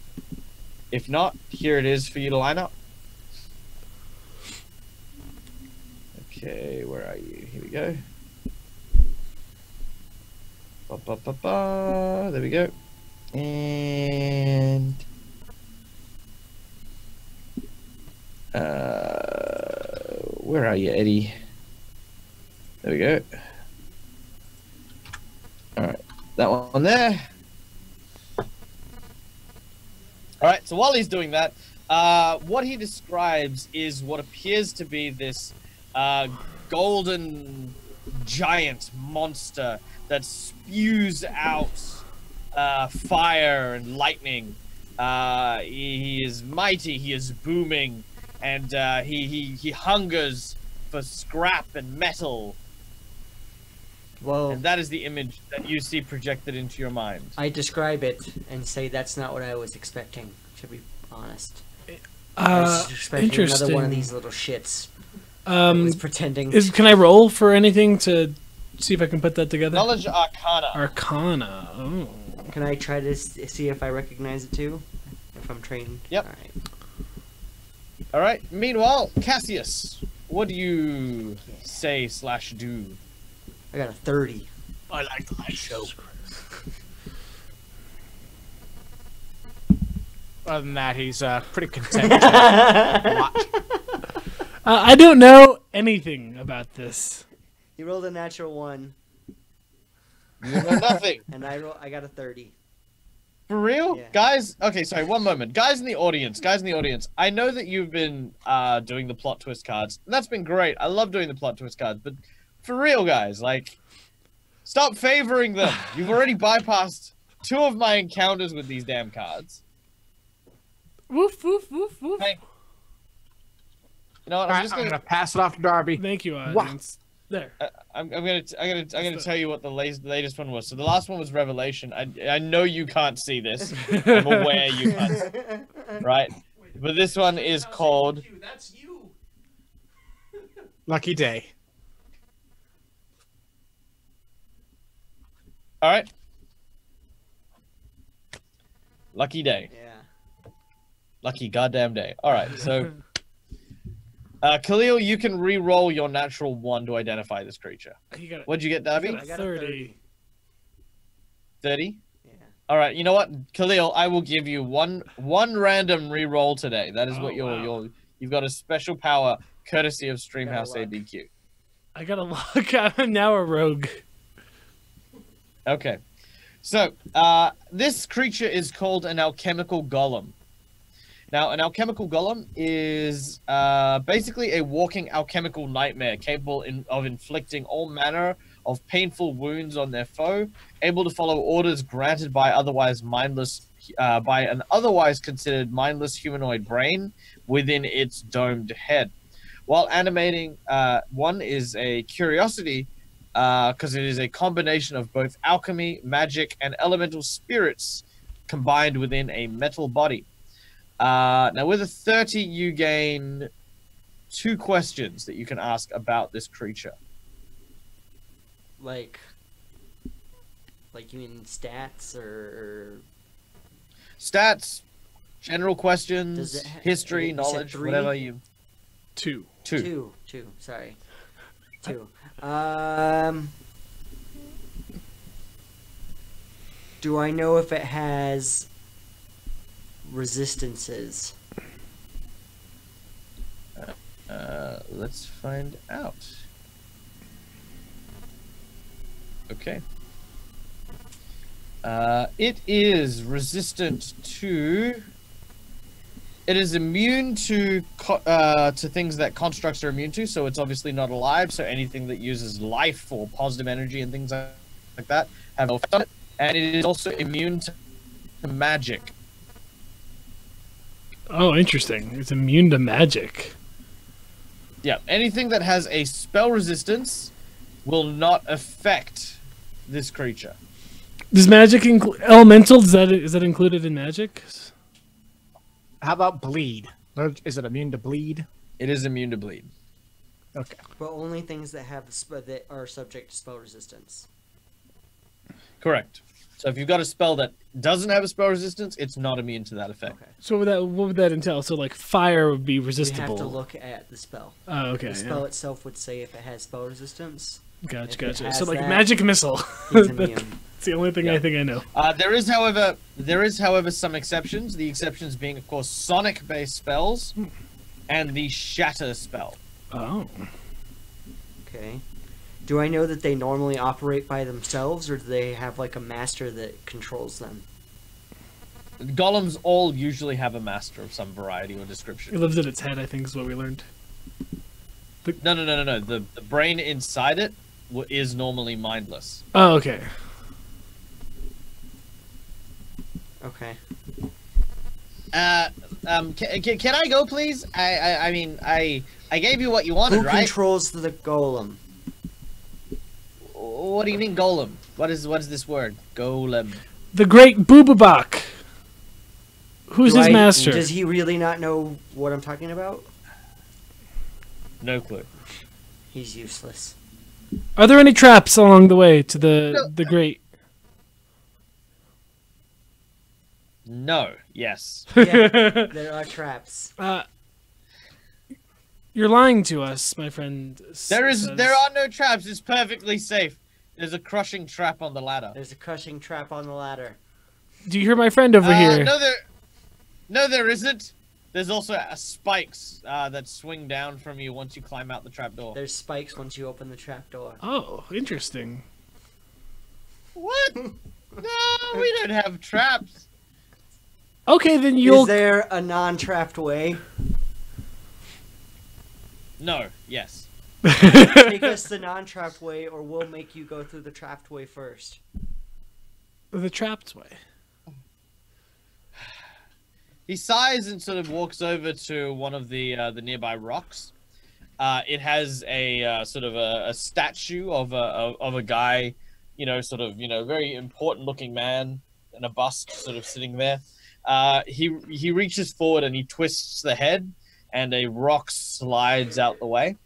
If not, here it is for you to line up. Okay, where are you? Here we go. There we go. And where are you, Eddie? There we go. Alright, that one there. Alright, so while he's doing that, what he describes is what appears to be this golden giant monster that spews out fire and lightning. He is mighty, he is booming, and he hungers for scrap and metal. Well, And that is the image that you see projected into your mind. I describe it and say that's not what I was expecting, to be honest. I Uh, was expecting interesting. another one of these little shits. I was Um, pretending. can I roll for anything to see if I can put that together? Knowledge Arcana. Arcana. Oh. Can I try to see if I recognize it too? If I'm trained? Yep. Alright. Alright, meanwhile, Cassius, what do you say / do? I got a 30. I like the light show. Other than that, he's pretty content to watch. I don't know anything about this. You rolled a natural 1, You know nothing. and I got a 30. For real? Yeah. Guys, okay, sorry, one moment. Guys in the audience, I know that you've been doing the plot twist cards. And that's been great. I love doing the plot twist cards, but for real, guys, like, stop favoring them. You've already bypassed 2 of my encounters with these damn cards. Woof woof woof woof. Hey. You know what? All I'm right, just I'm gonna gonna pass it off to Darby. Thank you, Wow. audience. There. I'm gonna tell you what the latest one was. So the last one was Revelation. I know you can't see this. I'm aware you can't see, right? But this one is called That's you. Lucky day. all right. Lucky day. Yeah. Lucky goddamn day. All right. So Khalil, you can re-roll your natural 1 to identify this creature. You got What'd you get, Darby? I got a 30. 30? Yeah. All right. You know what, Khalil? I will give you one random re-roll today. That is Oh, what wow. you've got a special power courtesy of Streamhouse luck. ABQ. I got a luck. I'm now a rogue. Okay. So, this creature is called an alchemical golem. Now, an alchemical golem is basically a walking alchemical nightmare capable of inflicting all manner of painful wounds on their foe, able to follow orders granted by an otherwise considered mindless humanoid brain within its domed head. While animating, one is a curiosity because it is a combination of both alchemy, magic, and elemental spirits combined within a metal body. Now, with a 30, you gain 2 questions that you can ask about this creature. Like you mean stats or Stats, general Does questions, it history, you said knowledge, 3? whatever you... 2. 2. Two. Sorry, 2. Do I know if it has resistances? Let's find out. Okay. It is resistant to... It is immune to things that constructs are immune to, so it's obviously not alive, so anything that uses life or positive energy and things like that have no effect on it. And it is also immune to magic. Oh, interesting. It's immune to magic. Yeah, anything that has a spell resistance will not affect this creature. Does magic include elemental? Is that included in magic? How about bleed? Is it immune to bleed? It is immune to bleed. Okay. But only things that have that are subject to spell resistance. Correct. So if you've got a spell that doesn't have a spell resistance, it's not immune to that effect. Okay. So what would that entail? So like fire would be We resistible. have to look at the spell. Oh, okay. The spell itself would say if it has spell resistance. Gotcha, if it gotcha. has So like that, magic missile. It's immune. It's the only thing Yeah. I think I know. There is, however, some exceptions. The exceptions being, of course, sonic-based spells and the shatter spell. Oh. Okay. Do I know that they normally operate by themselves, or do they have like a master that controls them? Golems all usually have a master of some variety or It description. lives in its head, I think is what we learned. No. The brain inside it is normally mindless. Oh, okay. Okay. Can I go, please? I mean, I gave you what you wanted, Who right? controls the golem? What do you mean, golem? What is this word? Golem. The great Boobabak. Who's his master? Does he really not know what I'm talking about? No clue. He's useless. Are there any traps along the way to the great? No. Yes. Yeah, there are traps. You're lying to us, my friend. There says. are no traps. It's perfectly safe. There's a crushing trap on the ladder. There's a crushing trap on the ladder. Do you hear my friend over here? No, there isn't. There's also spikes that swing down from you once you climb out the trapdoor. There's spikes once you open the trap door. Oh, interesting. What? No, we don't have traps. Okay, then Is you'll. there a non-trapped way? No. Yes. Take us the non-trapped way, or we'll make you go through the trapped way first. The trapped way. He sighs and sort of walks over to one of the nearby rocks. It has a sort of a statue of a guy, very important looking man, and a bust sort of sitting there. He reaches forward and he twists the head, and a rock slides out the way,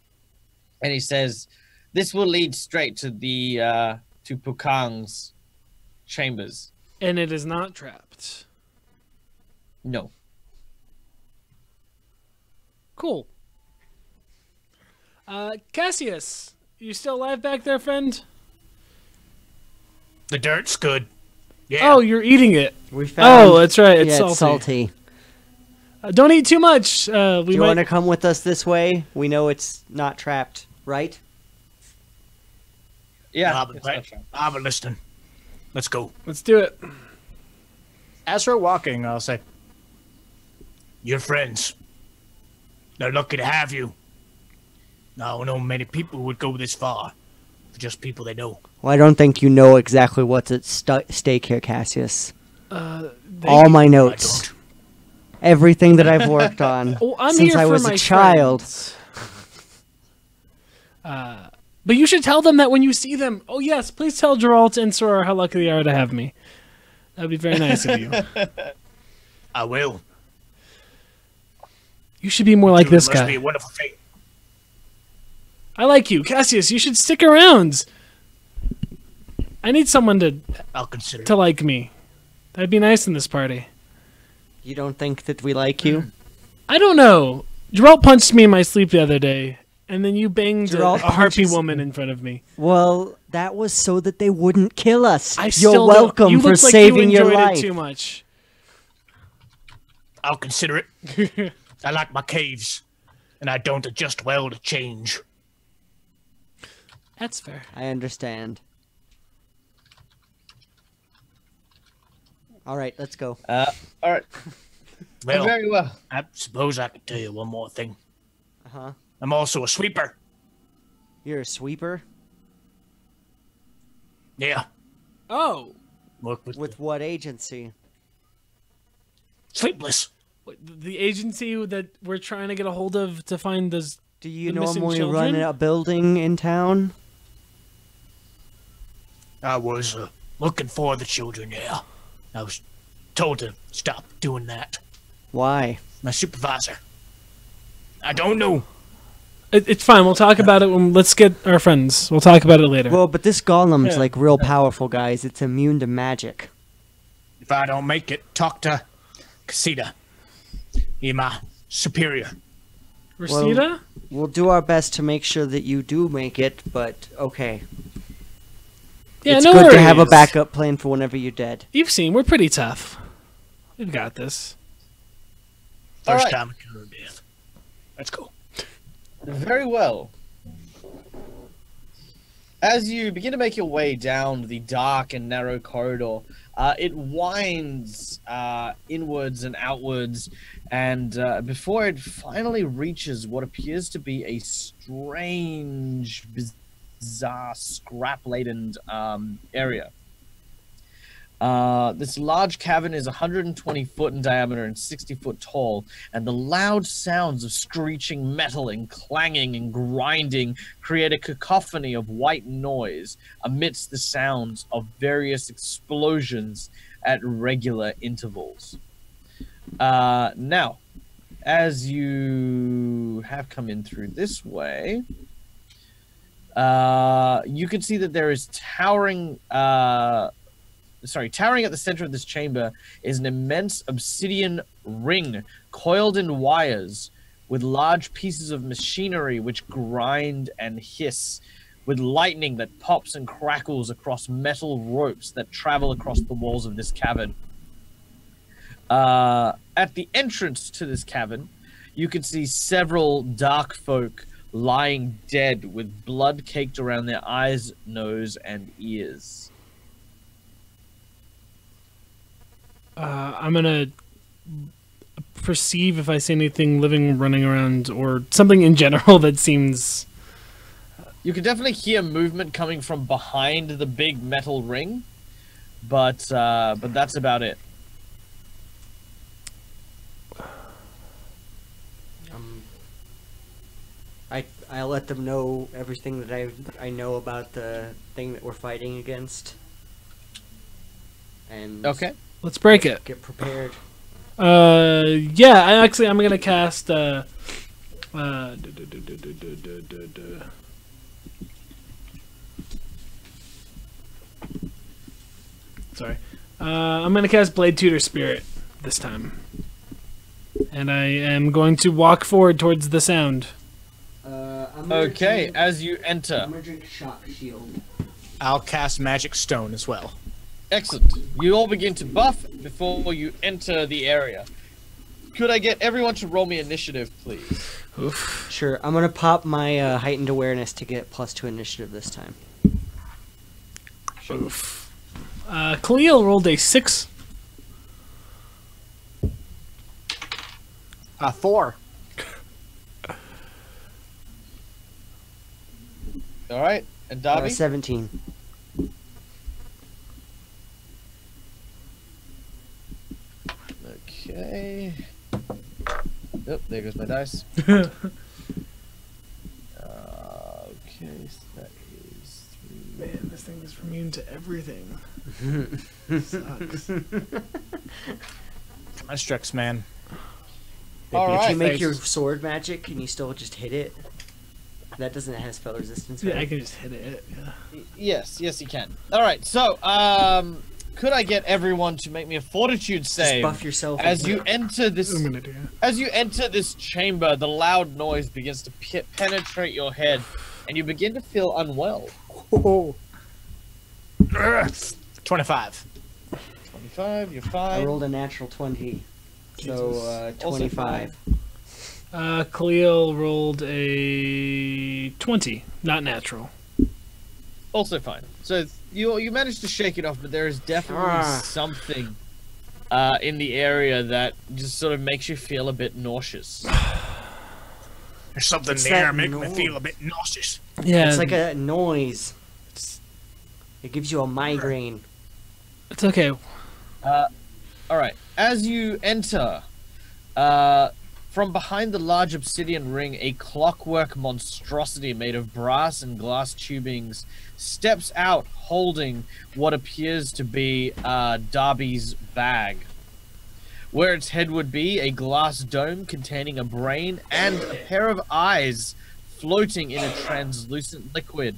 and he says, "This will lead straight to the to Pukang's chambers." And it is not trapped. No. Cool. Cassius, you still alive back there, friend? The dirt's good. Yeah. Oh, you're eating it. We found. Oh, that's right. It's yeah, salty. it's salty. Don't eat too much. We Do you might. want to come with us this way? We know it's not trapped, right? Yeah. I'll be it's not back. trapped. I'll be listening. Let's go. Let's do it. As we're walking, I'll say, Your friends. They're lucky to have you. I don't know many people who would go this far for just people they know. Well, I don't think you know exactly what's at stake here, Cassius. They- All my I notes, don't. everything that I've worked on Oh, I'm since here I for was my a child. friends. But you should tell them that when you see them. Oh yes, please tell Geralt and Sora how lucky they are to have me. That'd be very nice of you. I will. You should be more like It this must be guy. a wonderful thing. I like you, Cassius. You should stick around. I need someone I'll consider to it. like me. That'd be nice in this party. You don't think that we like you? I don't know. Geralt punched me in my sleep the other day, and then you banged a Geralt harpy punches- woman in front of me. Well, that was so that they wouldn't kill us. I You're still don't- welcome you for looked like saving you your enjoyed life. it too much. I'll consider it. I like my caves, and I don't adjust well to change. That's fair. I understand. All right, let's go. All right. Well, Very well. I suppose I could tell you one more thing. Uh-huh. I'm also a sweeper. You're a sweeper? Yeah, Oh, work with With what agency? Sleepless. the agency that we're trying to get a hold of to find those. Do you The missing normally run children? a building in town? I was looking for the children, yeah. I was told to stop doing that. Why? My supervisor. I don't know. It's fine. We'll talk about it when. Let's get our friends. We'll talk about it later. Well, but this golem's Yeah. like real powerful, guys. It's immune to magic. If I don't make it, talk to Casita. He's my superior. Rosita? We'll do our best to make sure that you do make it, but okay. Yeah, It's no good worries. to have a backup plan for whenever you're dead. You've seen we're pretty tough. We've got this. First Alright. time I killed death. Let's go. Very well. As you begin to make your way down the dark and narrow corridor, it winds inwards and outwards, and before it finally reaches what appears to be a strange, bizarre, scrap-laden area. This large cavern is 120 foot in diameter and 60 foot tall, and the loud sounds of screeching metal and clanging and grinding create a cacophony of white noise amidst the sounds of various explosions at regular intervals. Now, as you have come in through this way, you can see that there is towering at the center of this chamber is an immense obsidian ring coiled in wires with large pieces of machinery which grind and hiss, with lightning that pops and crackles across metal ropes that travel across the walls of this cavern. At the entrance to this cavern, you can see several dark folk lying dead with blood caked around their eyes, nose, and ears. I'm gonna perceive if I see anything living running around or something in general that seems. You can definitely hear movement coming from behind the big metal ring, but that's about it. I let them know everything that I know about the thing that we're fighting against. And Okay. Let's break it. get prepared. Yeah. I'm gonna cast. Sorry. I'm gonna cast Blade Tutor Spirit this time, and I am going to walk forward towards the sound. Okay, as you enter. gonna drink Shock Shield. I'll cast Magic Stone as well. Excellent. You all begin to buff before you enter the area. Could I get everyone to roll me initiative, please? Oof. Sure, I'm gonna pop my heightened awareness to get +2 initiative this time. Oof. Khalil rolled a 6. 4. All right, and Darby. 17. Okay. Oh, there goes my dice. Okay, so that is 3. Man, this thing is immune to everything. Sucks. Constructs, man. All They beat right. If your you make face. your sword magic, can you still just hit it? That doesn't have spell resistance, right? Yeah, I can just hit it. Yeah. Yes, you can. All right, so could I get everyone to make me a fortitude Just save buff yourself. as you enter this? I'm gonna do it. As you enter this chamber, the loud noise begins to penetrate your head, and you begin to feel unwell. 25. 25, you're I fine. rolled a natural 20. So, Also 25. Khalil rolled a 20, not natural. Also fine. So you managed to shake it off, but there is definitely something in the area that just sort of makes you feel a bit nauseous. There's something It's there that making me noise. feel a bit nauseous. Yeah, It's like a noise. It gives you a migraine. it's okay. All right. As you enter, from behind the large obsidian ring, a clockwork monstrosity made of brass and glass tubings steps out, holding what appears to be Darby's bag. Where its head would be, a glass dome containing a brain and a pair of eyes floating in a translucent liquid.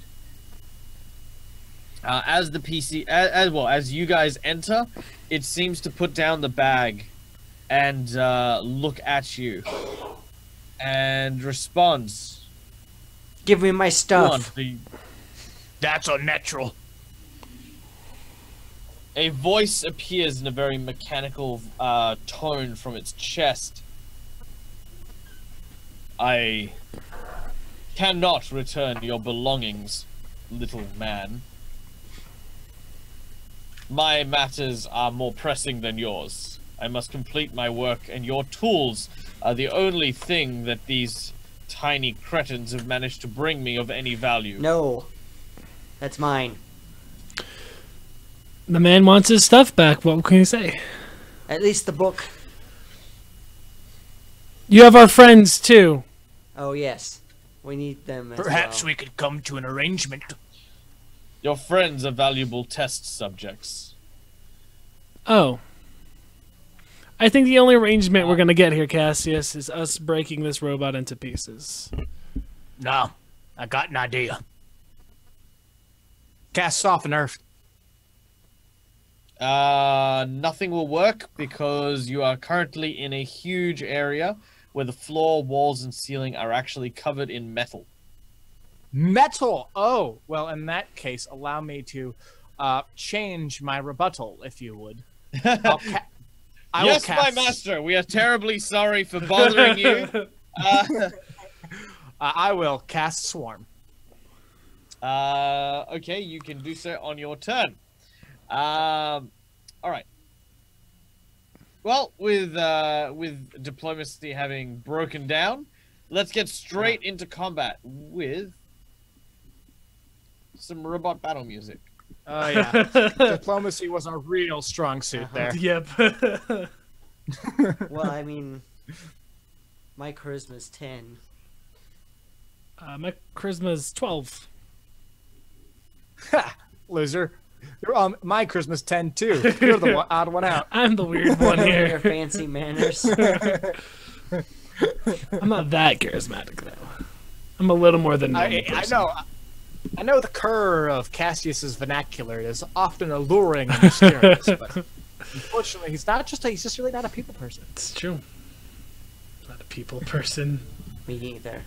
As the PC, as you guys enter, it seems to put down the bag and look at you and responds. Give me my "Go stuff. on, That's unnatural. A voice appears in a very mechanical tone from its chest. I cannot return your belongings, little man. My matters are more pressing than yours. I must complete my work, and your tools are the only thing that these tiny cretins have managed to bring me of any value. No. That's mine. The man wants his stuff back. What can you say? At least the book. You have our friends too. Oh, yes. We need them as Perhaps well. we could come to an arrangement. Your friends are valuable test subjects. Oh. I think the only arrangement we're gonna get here, Cassius, is us breaking this robot into pieces. No, I got an idea. Cast Soften Earth. Nothing will work because you are currently in a huge area where the floor, walls, and ceiling are actually covered in metal. Metal! Oh, well, in that case, allow me to change my rebuttal, if you would. I will Yes, my cast- master, we are terribly sorry for bothering you. I will cast Swarm. Okay, you can do so on your turn. All right. Well, with diplomacy having broken down, let's get straight into combat with some robot battle music. Oh, yeah. Diplomacy was a real strong suit there. Yep. Well, I mean, my charisma's 10. My charisma's 12. Ha! Loser. My Christmas 10 too. You're the odd one out. I'm the weird one Your here. fancy manners. I'm not that charismatic though. I'm a little more than normal I person. know. I know the cur of Cassius's vernacular is often alluring and mysterious, but unfortunately, he's just really not a people person. It's true. Not a people person. Me neither.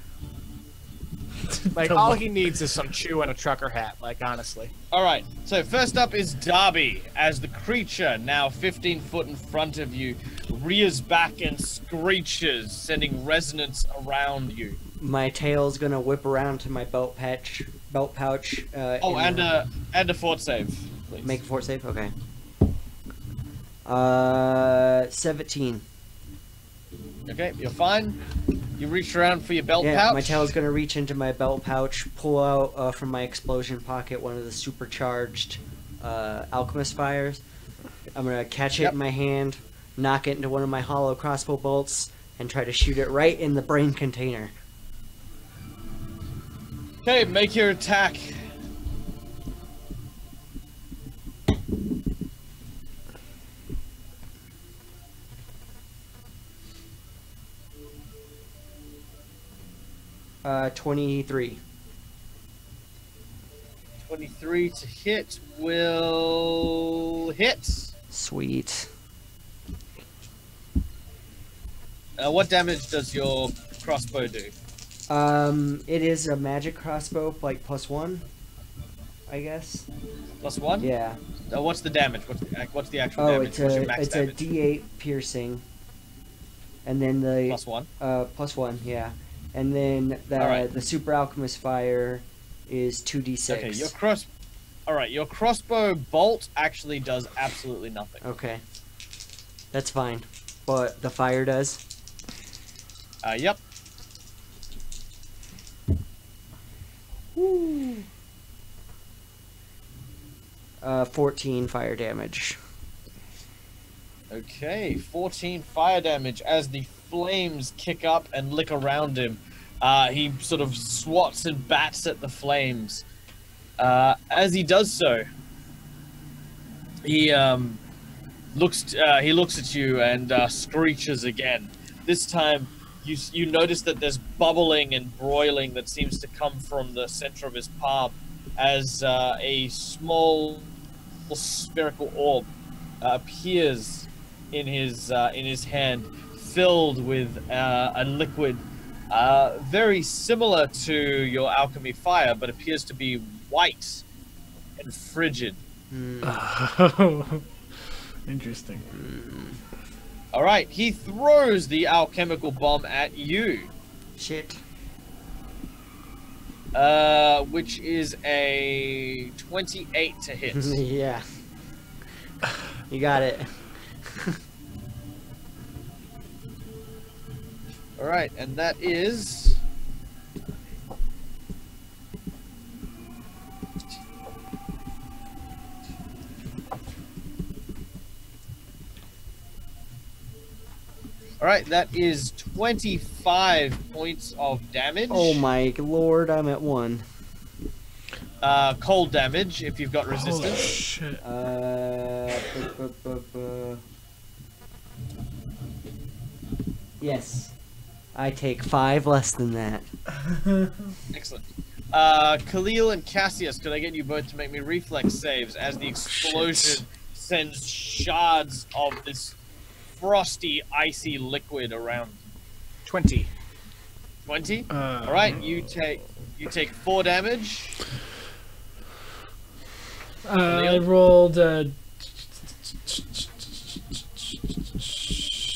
Like, all he needs is some chew and a trucker hat, like, honestly. All right, so first up is Darby, as the creature, now 15 foot in front of you, rears back and screeches, sending resonance around you. My tail's gonna whip around to my belt pouch. Oh, and a fort save. please. Make a fort save. Okay. 17. Okay, you're fine. You reach around for your belt Yeah, pouch. my tail's gonna reach into my belt pouch, pull out from my explosion pocket one of the supercharged alchemist fires. I'm gonna catch it Yep. in my hand, knock it into one of my hollow crossbow bolts, and try to shoot it right in the brain container. Okay, make your attack. Uh, 23. 23 to hit will hit. Sweet. What damage does your crossbow do? It is a magic crossbow, like +1, I guess. +1? Yeah. What's the damage? What's the actual Oh, damage? it's What's your a max it's damage? a D8 piercing, and then the +1. +1, yeah, and then Alright. the super alchemist fire is 2d6. Okay, Alright, your crossbow bolt actually does absolutely nothing. Okay, that's fine, but the fire does. Yep. Woo. 14 fire damage. Okay, 14 fire damage as the flames kick up and lick around him. He sort of swats and bats at the flames. As he does so, he looks at you and screeches again. This time, you notice that there's bubbling and broiling that seems to come from the center of his palm, as a small spherical orb appears in his hand, filled with a liquid very similar to your alchemy fire, but appears to be white and frigid. Oh, interesting. All right, he throws the alchemical bomb at you, Shit. which is a 28 to hit. Yeah. You got it. All right, and that is all right. That is 25 points of damage. Oh my lord, I'm at 1. Cold damage if you've got Holy resistance. shit. Yes. I take 5 less than that. Excellent. Khalil and Cassius, could I get you both to make me reflex saves as the explosion sends shards of this frosty, icy liquid around? 20. 20. All right, you take 4 damage. I rolled an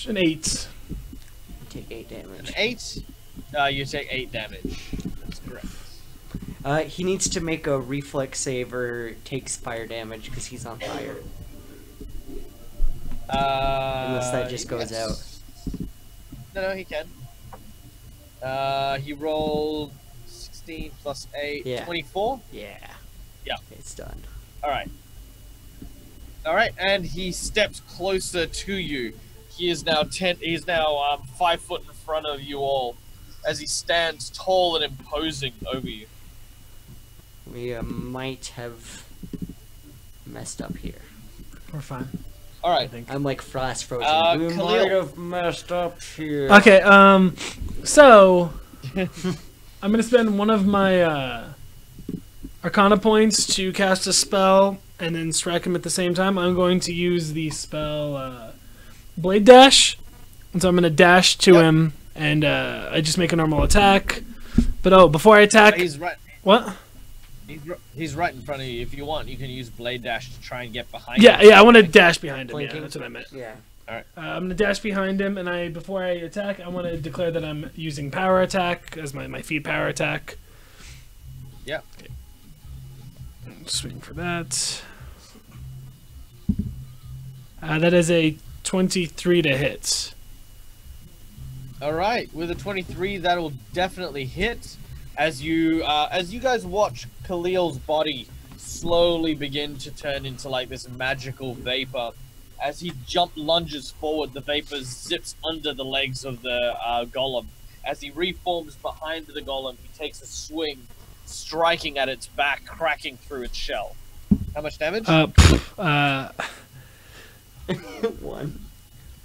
8. Take 8 damage. An 8. You take 8 damage. That's correct. He needs to make a reflex save or takes fire damage because he's on fire. Unless that just goes out. No, he can. He rolled 16 plus 8, Yeah. 24. Yeah. Yeah. It's done. All right. All right, and he steps closer to you. He is now 5 foot in front of you all, as he stands tall and imposing over you. We might have messed up here. We're fine. All I right. think. I'm like frost frozen. We Khalil. might have messed up here. Okay, so I'm gonna spend one of my Arcana points to cast a spell and then strike him at the same time. I'm going to use the spell Blade Dash, and so I'm gonna dash to him, and I just make a normal attack. But before I attack, He's right. what? He's right in front of you. If you want, you can use Blade Dash to try and get behind Yeah, him. I want to dash behind him. Yeah, Flanking. that's what I meant. Yeah. I'm gonna dash behind him, and before I attack, I want to declare that I'm using power attack as my feed power attack. Yep. Swing for that. That is a 23 to hit. All right, with a 23, that'll definitely hit. As you guys watch Khalil's body slowly begin to turn into like this magical vapor. As he lunges forward, the vapor zips under the legs of the golem. As he reforms behind the golem, he takes a swing, striking at its back, cracking through its shell. How much damage? 1.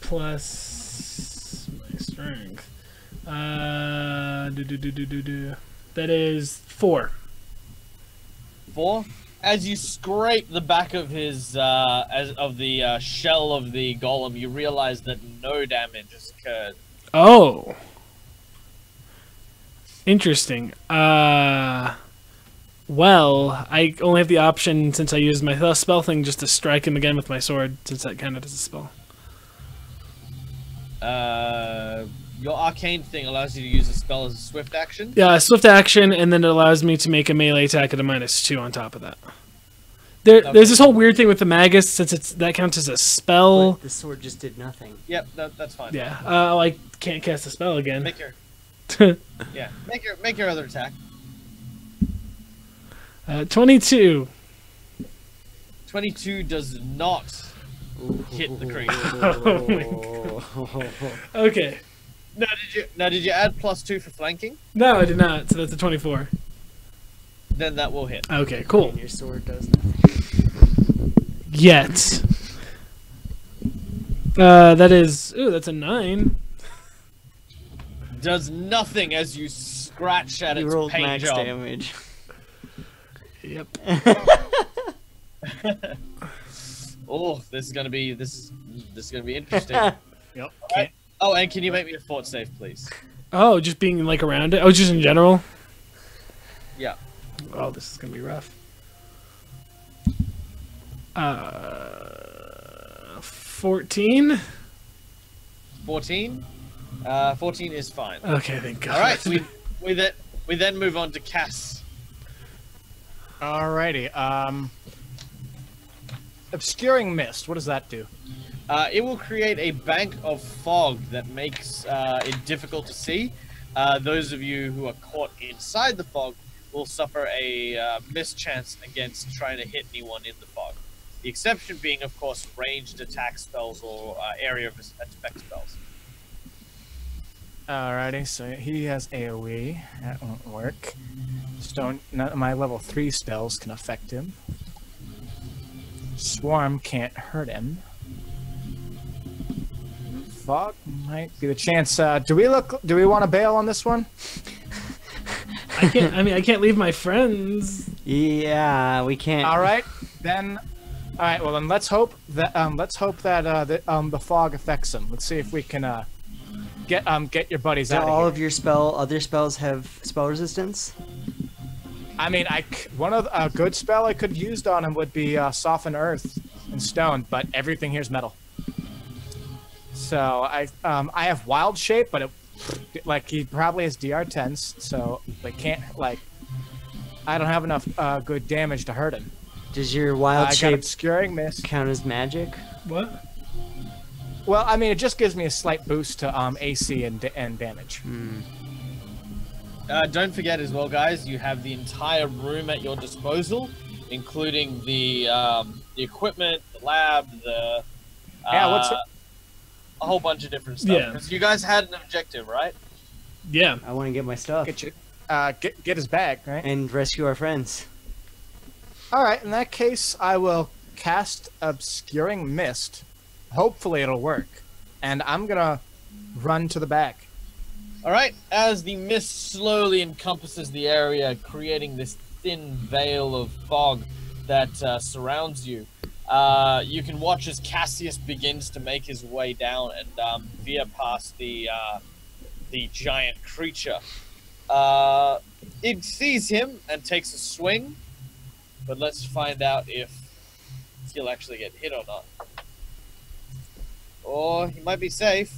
Plus my strength. That is 4. 4. As you scrape the back of his shell of the golem, you realize that no damage has occurred. Oh. Interesting. Well, I only have the option, since I used my spell thing, just to strike him again with my sword, since that counted as a spell. Your arcane thing allows you to use a spell as a swift action. Yeah, swift action, and then it allows me to make a melee attack at a -2 on top of that. There's this whole weird thing with the Magus, since that counts as a spell. But the sword just did nothing. Yep, that's fine. Yeah. I can't cast a spell again. Make your make your other attack. 22. 22 does not hit the creature. Okay. Now did you add +2 for flanking? No, I did not. So that's a 24. Then that will hit. Okay, cool. And your sword does nothing. Yet. That's a 9. Does nothing as you scratch at You its rolled paint max job. damage. Yep. Oh, this is gonna be interesting. Yep. Alright. Oh, and can you make me a fort save, please? Oh, just being like around it? Oh, just in general? Yeah. Oh, this is gonna be rough. 14? 14. 14 is fine. Okay, thank God. All right. We then move on to Cass. Alrighty. Obscuring mist. What does that do? It will create a bank of fog that makes it difficult to see. Those of you who are caught inside the fog will suffer a mischance against trying to hit anyone in the fog. The exception being, of course, ranged attack spells or area of effect spells. Alrighty, so he has AoE. That won't work. None of my level 3 spells can affect him. Swarm can't hurt him. Fog might be the chance. Do we want to bail on this one? I can't leave my friends. Yeah, we can't. All right, then. All right, well then let's hope that the fog affects him. Let's see if we can get your buddies Do out all of of here. your other spells have spell resistance? I mean, one of a good spell I could have used on him would be soften earth and stone, but everything here's metal. So I have wild shape, but he probably has DR10s, so they can't I don't have enough good damage to hurt him. Does your wild I got shape obscuring mist. count as magic? What? Well, I mean, it just gives me a slight boost to AC and damage. Don't forget as well, guys, you have the entire room at your disposal, including the equipment, the lab, the a whole bunch of different stuff. Yeah. 'Cause you guys had an objective, right? Yeah. I want to get my stuff Get his bag, right? and rescue our friends. All right, in that case, I will cast Obscuring Mist. Hopefully it'll work. And I'm gonna run to the back. All right. As the mist slowly encompasses the area, creating this thin veil of fog that surrounds you, you can watch as Cassius begins to make his way down and veer past the giant creature. It sees him and takes a swing, but let's find out if he'll actually get hit or not. Or he might be safe.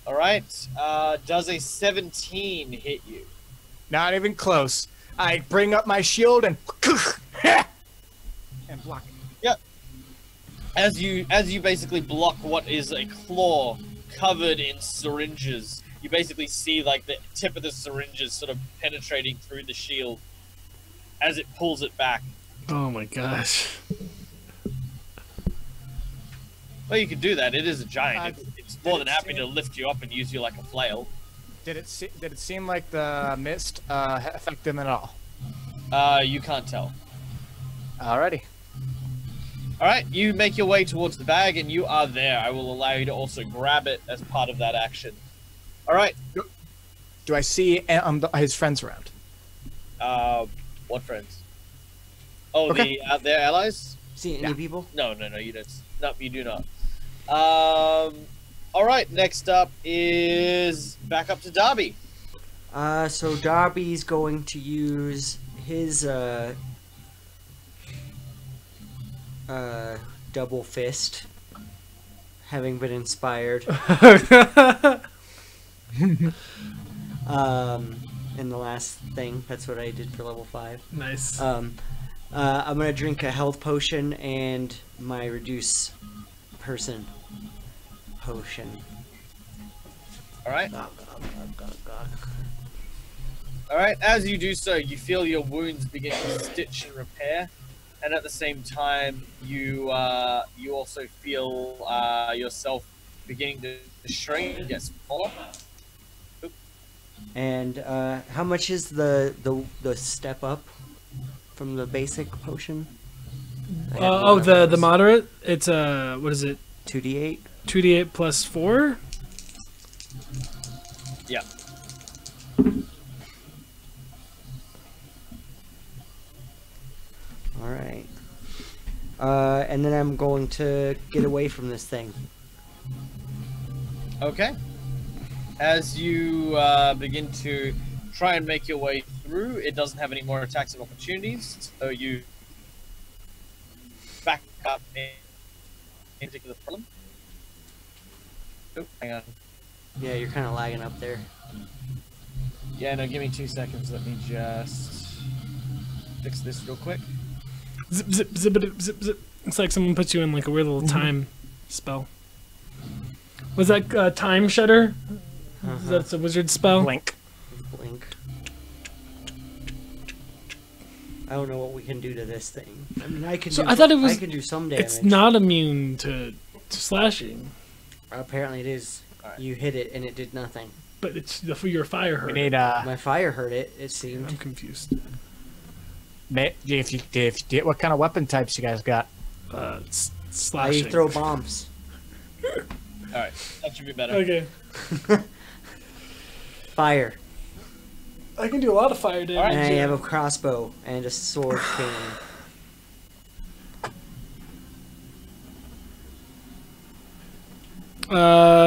All right. Does a 17 hit you? Not even close. I bring up my shield and block it. As you basically block what is a claw covered in syringes, you basically see like the tip of the syringes sort of penetrating through the shield as it pulls it back. Oh my gosh. Well, you can do that. It is a giant. It's more than happy seem- to lift you up and use you like a flail. Did it seem like the mist affect them at all? You can't tell. Alrighty. All right, you make your way towards the bag, and you are there. I will allow you to also grab it as part of that action. All right. Do I see his friends around? What friends? Oh, Okay. their allies? See any people? No, you don't. No, you do not. All right. Next up is back up to Darby. So Darby's going to use his double fist, having been inspired in the last thing. That's what I did for level 5. Nice. I'm gonna drink a health potion and my reduce person potion. All right. Gog, gog, gog, gog, gog. All right. As you do so, you feel your wounds begin to stitch and repair, and at the same time, you also feel yourself beginning to shrink and get smaller. And how much is the step up from the basic potion? I have one of the those. moderate. It's what is it? 2d8. 2d8 plus 4. Yeah. All right. And then I'm going to get away from this thing. Okay. As you begin to try and make your way through, it doesn't have any more attacks of opportunities, so you back up in particular problem. Oh, hang on. Yeah, you're kind of lagging up there. Yeah, no, give me 2 seconds. Let me just fix this real quick. Zip zip zip zip zip zip. It's like someone puts you in like a weird little time spell. Was that time shutter? That's a wizard spell. Blink. Blink. I don't know what we can do to this thing. I mean, I can. So do, I thought it was- I can do some damage. It's not immune to slashing, Apparently, it is. Alright. You hit it and it did nothing. but it's your fire We hurt. need My fire hurt it. It seemed. I'm confused. if you what kind of weapon types you guys got? It's I slashing. throw bombs. All right, that should be better. Okay. Fire. I can do a lot of fire damage. Alright. And I yeah. have a crossbow and a sword cannon.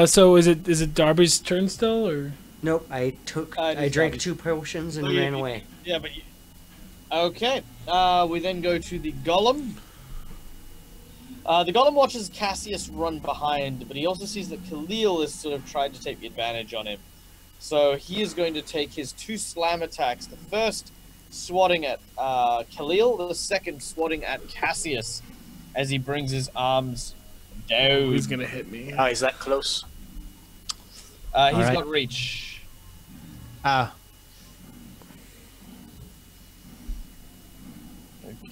So is it Darby's turn still, or? Nope. I It I is drank Darby's. 2 potions and So you- ran away. Yeah, but okay. We then go to the golem. The golem watches Cassius run behind, but he also sees that Khalil is sort of trying to take the advantage on him. So he is going to take his 2 slam attacks. The first swatting at Khalil, the second swatting at Cassius as he brings his arms down. He's gonna hit me. Oh, he's that close. He's Alright. got reach.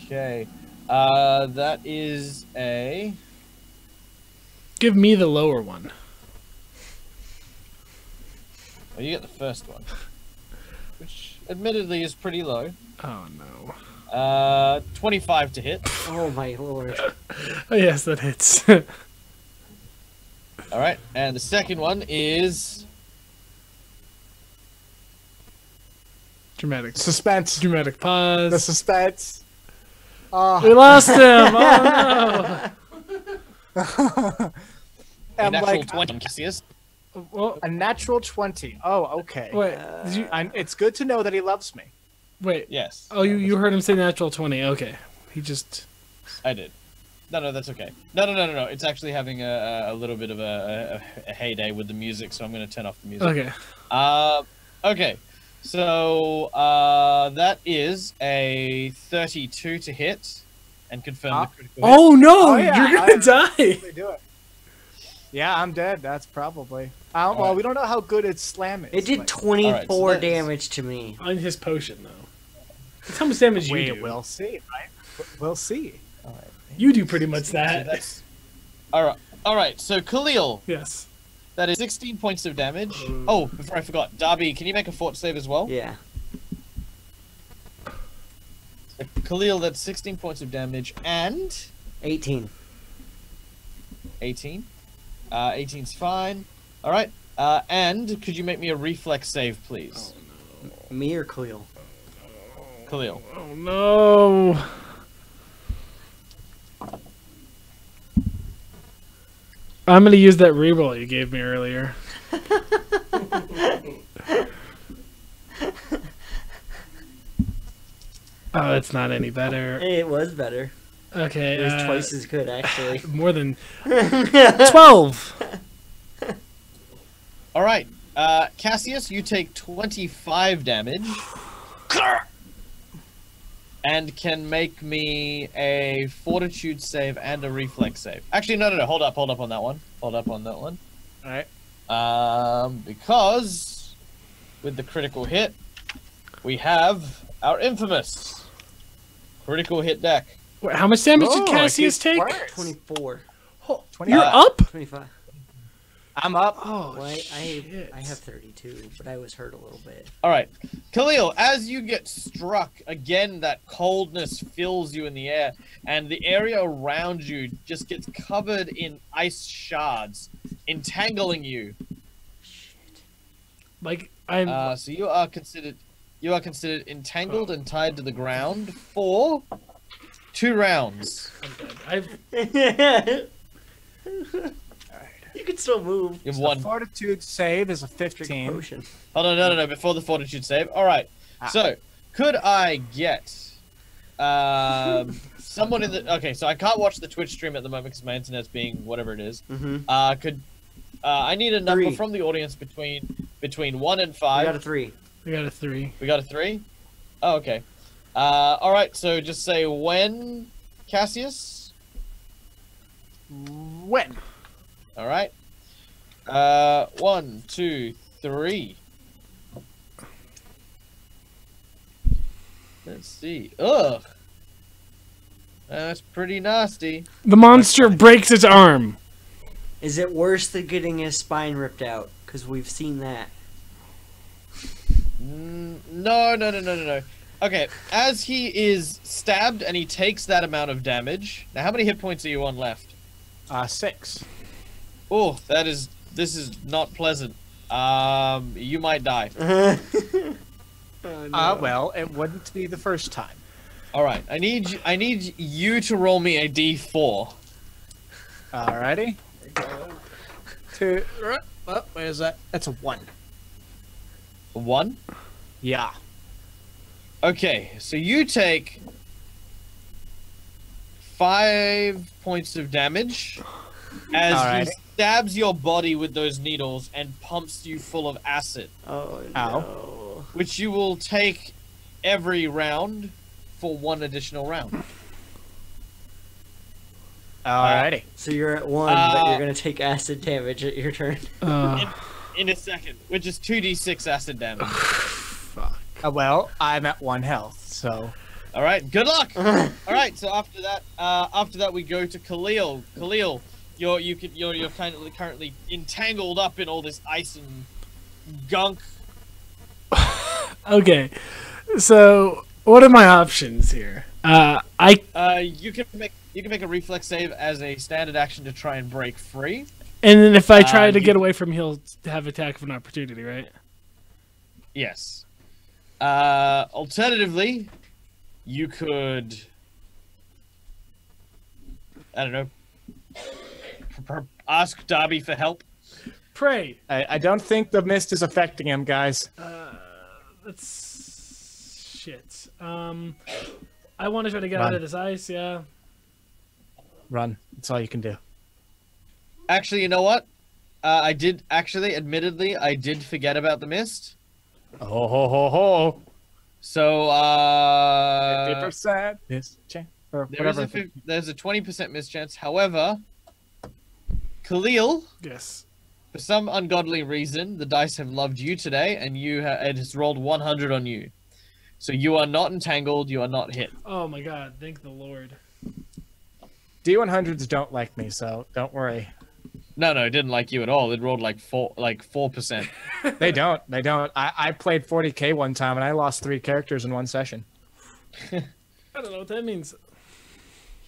Okay. That is a... Give me the lower one. Well, you get the first one. Which, admittedly, is pretty low. Oh no. 25 to hit. Oh my lord. Oh yes, that hits. Alright, and the second one is... Dramatic. Suspense. Dramatic The pause. suspense. We Oh. lost him. Oh a I'm natural like 20, Cassius. no. Well, a natural 20. Oh, okay. wait. Did you? It's good to know that he loves me. Wait. Yes. Oh, you heard him say natural 20. Okay. He just. I did. No, that's okay. No. It's actually having a little bit of a heyday with the music, so I'm going to turn off the music. Okay. Okay. So that is a 32 to hit, and confirm Huh? the critical hit. Oh no, Oh, yeah, you're gonna die. They do it. Yeah, I'm dead. That's probably. Well, Alright. we don't know how good its slam is. It did like- 24 Alright, so that's- damage to me. On his potion though. That's how much damage you We do. will see, right? We'll see. All right. You do pretty much So that. that's all right. All right. So Khalil, Yes. that is 16 points of damage. Oh, before I forgot, Darby, can you make a fort save as well? Yeah. So Khalil, that's 16 points of damage and 18. 18. 18's fine. All right. And could you make me a reflex save, please, Me or Khalil? Khalil? Oh no. I'm gonna use that reroll you gave me earlier. Oh, it's not any better. It was better. Okay, It was twice as good, actually. more than 12. All right. Cassius, you take 25 damage. And can make me a fortitude save and a reflex save. Actually, no. Hold up on that one. Hold up on that one. All right. Because with the critical hit, we have our infamous critical hit deck. Wait, how much damage did Oh, Cassius it take? gets worse. 24. You're Uh, up? 25. I'm up. Oh, Well, shit. I have 32, but I was hurt a little bit. All right, Khalil, as you get struck, again that coldness fills you in the air, and the area around you just gets covered in ice shards, entangling you. Like, I'm... So you are considered entangled and tied to the ground for 2 rounds. I'm dead. You can still move. You have The one. fortitude save is a Drink 15. potion. Hold on, no. Before the fortitude save. All right. So could I get someone in the? Okay, so I can't watch the Twitch stream at the moment because my internet's being whatever it is. Mm-hmm. I need a number 3. from the audience between 1 and I 5. got a 3. I got a 3. We got a 3. Oh, okay. All right. So just say when, Cassius. When? All right. 1, 2, 3. Let's see. Ugh. That's pretty nasty. The monster breaks its arm. Is it worse than getting his spine ripped out? Because we've seen that. No. Okay, as he is stabbed and he takes that amount of damage. Now, how many hit points are you on left? 6. Oh, this is not pleasant. You might die. Well, it wouldn't be the first time. All right, I need you to roll me a d4. Alrighty. 2. Oh, where's that? That's a 1. 1. Yeah. Okay, so you take 5 points of damage as Alrighty. he stabs your body with those needles and pumps you full of acid, Oh, Ow. no. which you will take every round for 1 additional round. Alrighty. So you're at 1, but you're going to take acid damage at your turn. In a second, which is 2d6 acid damage. Well, I'm at 1 health, so. All right, good luck. All right, so after that we go to Khalil. Khalil, you're kind of currently entangled up in all this ice and gunk. Okay, so what are my options here? You can make a reflex save as a standard action to try and break free. And then if I try to you- get away from him, he'll have attack of an opportunity, right? Yes. Alternatively, you could, I don't know, ask Darby for help. Pray. I don't think the mist is affecting him, guys. That's shit. I want to try to get Run. out of this ice. Yeah. Run. That's all you can do. Actually, you know what? Admittedly, I did forget about the mist. Oh ho ho ho! So, 50% this chance. or There is whatever. there's a 20% mischance. However, Khalil, Yes. for some ungodly reason, the dice have loved you today, and it has rolled 100 on you. So you are not entangled. You are not hit. Oh my God! Thank the Lord. D100s don't like me, so don't worry. No, it didn't like you at all. It rolled like 4%. They don't. They don't. I played 40k one time and I lost 3 characters in one session. I don't know what that means.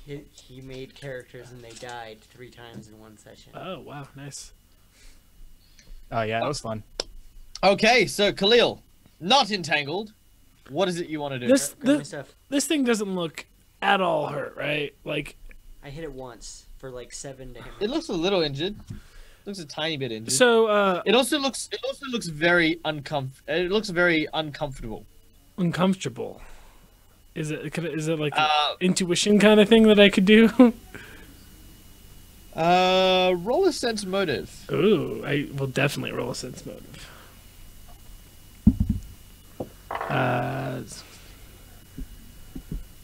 He made characters and they died 3 times in one session. Oh wow, nice. Oh yeah, it was fun. Okay, so Khalil, not entangled. What is it you want to do? Grab my stuff. This thing doesn't look at all hurt, right? Like, I hit it once for like 7 damage. It looks a little injured. Looks a tiny bit injured. so It also looks very It looks very uncomfortable. uncomfortable. Is it like an Uh, intuition kind of thing that I could do? Roll a sense motive. Ooh, I will definitely roll a sense motive.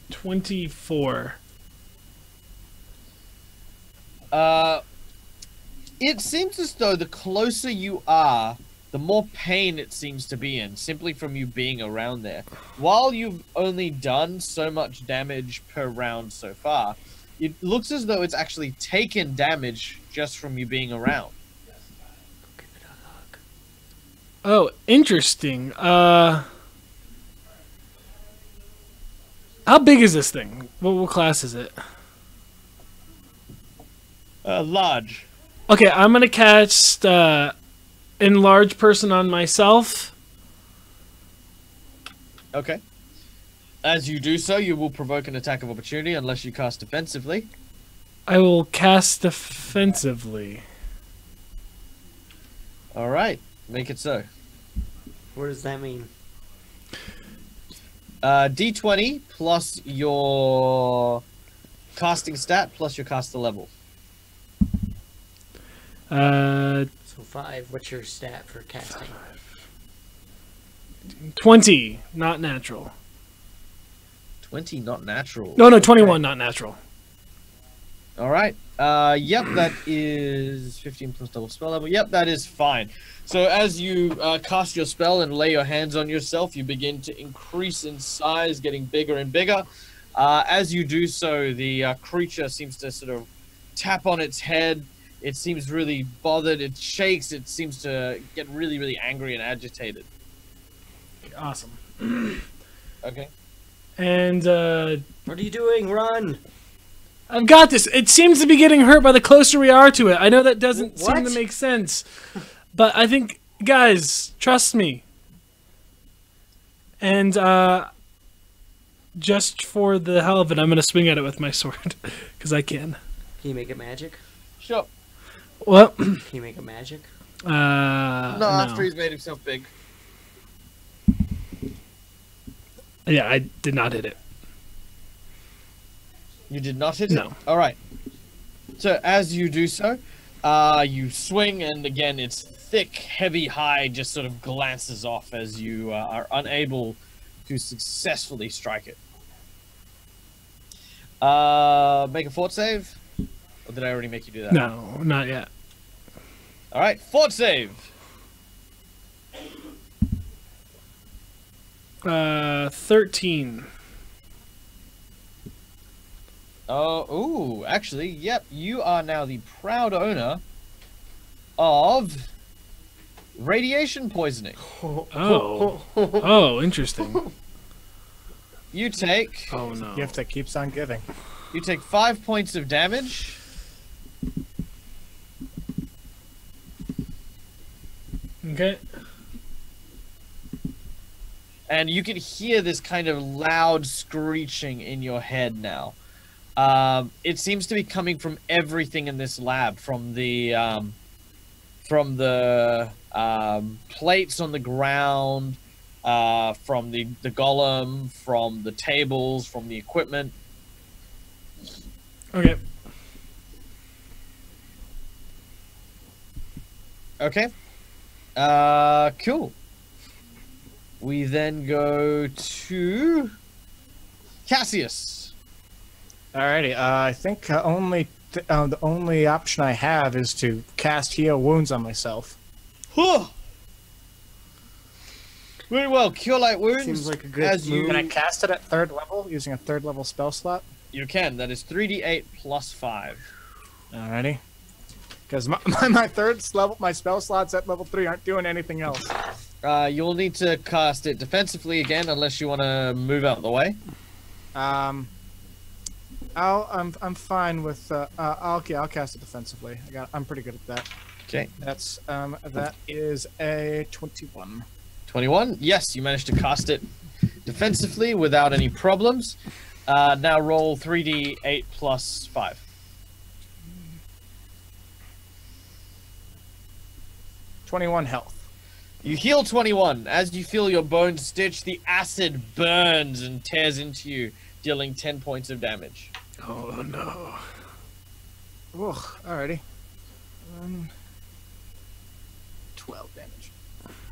24. It seems as though the closer you are, the more pain it seems to be in, simply from you being around there. While you've only done so much damage per round so far, it looks as though it's actually taken damage just from you being around. Give it a hug. Oh, interesting. How big is this thing? What class is it? Large. Okay, I'm gonna cast enlarge person on myself. Okay. As you do so, you will provoke an attack of opportunity unless you cast defensively. I will cast defensively. All right, make it so. What does that mean? D20 plus your casting stat plus your caster level. So 5. What's your stat for casting? 20, not natural. 20, not natural. No, 21, not natural. All right. Yep, that is 15 plus double spell level. Yep, that is fine. So as you cast your spell and lay your hands on yourself, you begin to increase in size, getting bigger and bigger. As you do so, the creature seems to sort of tap on its head. It seems really bothered. It shakes. It seems to get really, really angry and agitated. Awesome. Okay. And What are you doing? Run! I've got this. It seems to be getting hurt by the closer we are to it. I know that doesn't seem to What? make sense, but I think, guys, trust me. And just for the hell of it, I'm gonna swing at it with my sword because I can. Can you make it magic? Sure. Well, Can you make it magic? No, after he's made himself big. Yeah, I did not hit it. You did not hit it? No. All right. So as you do so, you swing, and again, its thick, heavy hide just sort of glances off as you are unable to successfully strike it. Make a fort save? Or did I already make you do that? No, not yet. All right, fort save. 13. Oh, actually, yep, you are now the proud owner of radiation poisoning. Oh. Oh, interesting. You take Oh no. Gift that keeps on giving. 5 points of damage. Okay. And you can hear this kind of loud screeching in your head now. It seems to be coming from everything in this lab, from the plates on the ground, from the golem, from the tables, from the equipment. Okay. Okay. Cool. We then go to Cassius. Alrighty. I think the only option I have is to cast Heal Wounds on myself. Very well. Cure Light Wounds. Seems like a good as you move. Can I cast it at 3rd level using a 3rd level spell slot? You can. That is 3d8 plus 5. Alrighty. Because my level, my spell slots at level 3 aren't doing anything else. You'll need to cast it defensively again, unless you want to move out of the way. I'm fine with I'll cast it defensively. I'm pretty good at that. Okay. That is a 21. 21. Yes, you managed to cast it defensively without any problems. Now roll 3d8 plus 5. 21 health. You heal 21. As you feel your bones stitch, the acid burns and tears into you, dealing 10 points of damage. Oh no. Ugh, alrighty. 12 damage.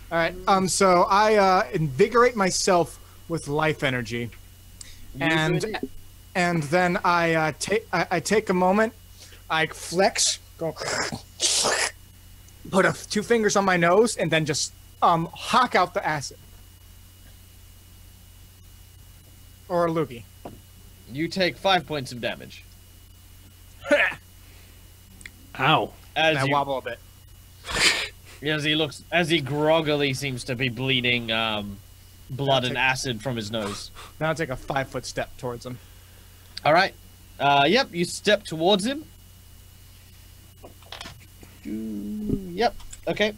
Alright, so I invigorate myself with life energy. And then I take a moment, I flex, go put 2 fingers on my nose, and then just hawk out the acid. Or a loogie. You take 5 points of damage. Ow. As And I you, wobble a bit. as he groggily seems to be bleeding blood and acid from his nose. Now I take a 5-foot step towards him. All right. Yep. You step towards him. Yep. Okay.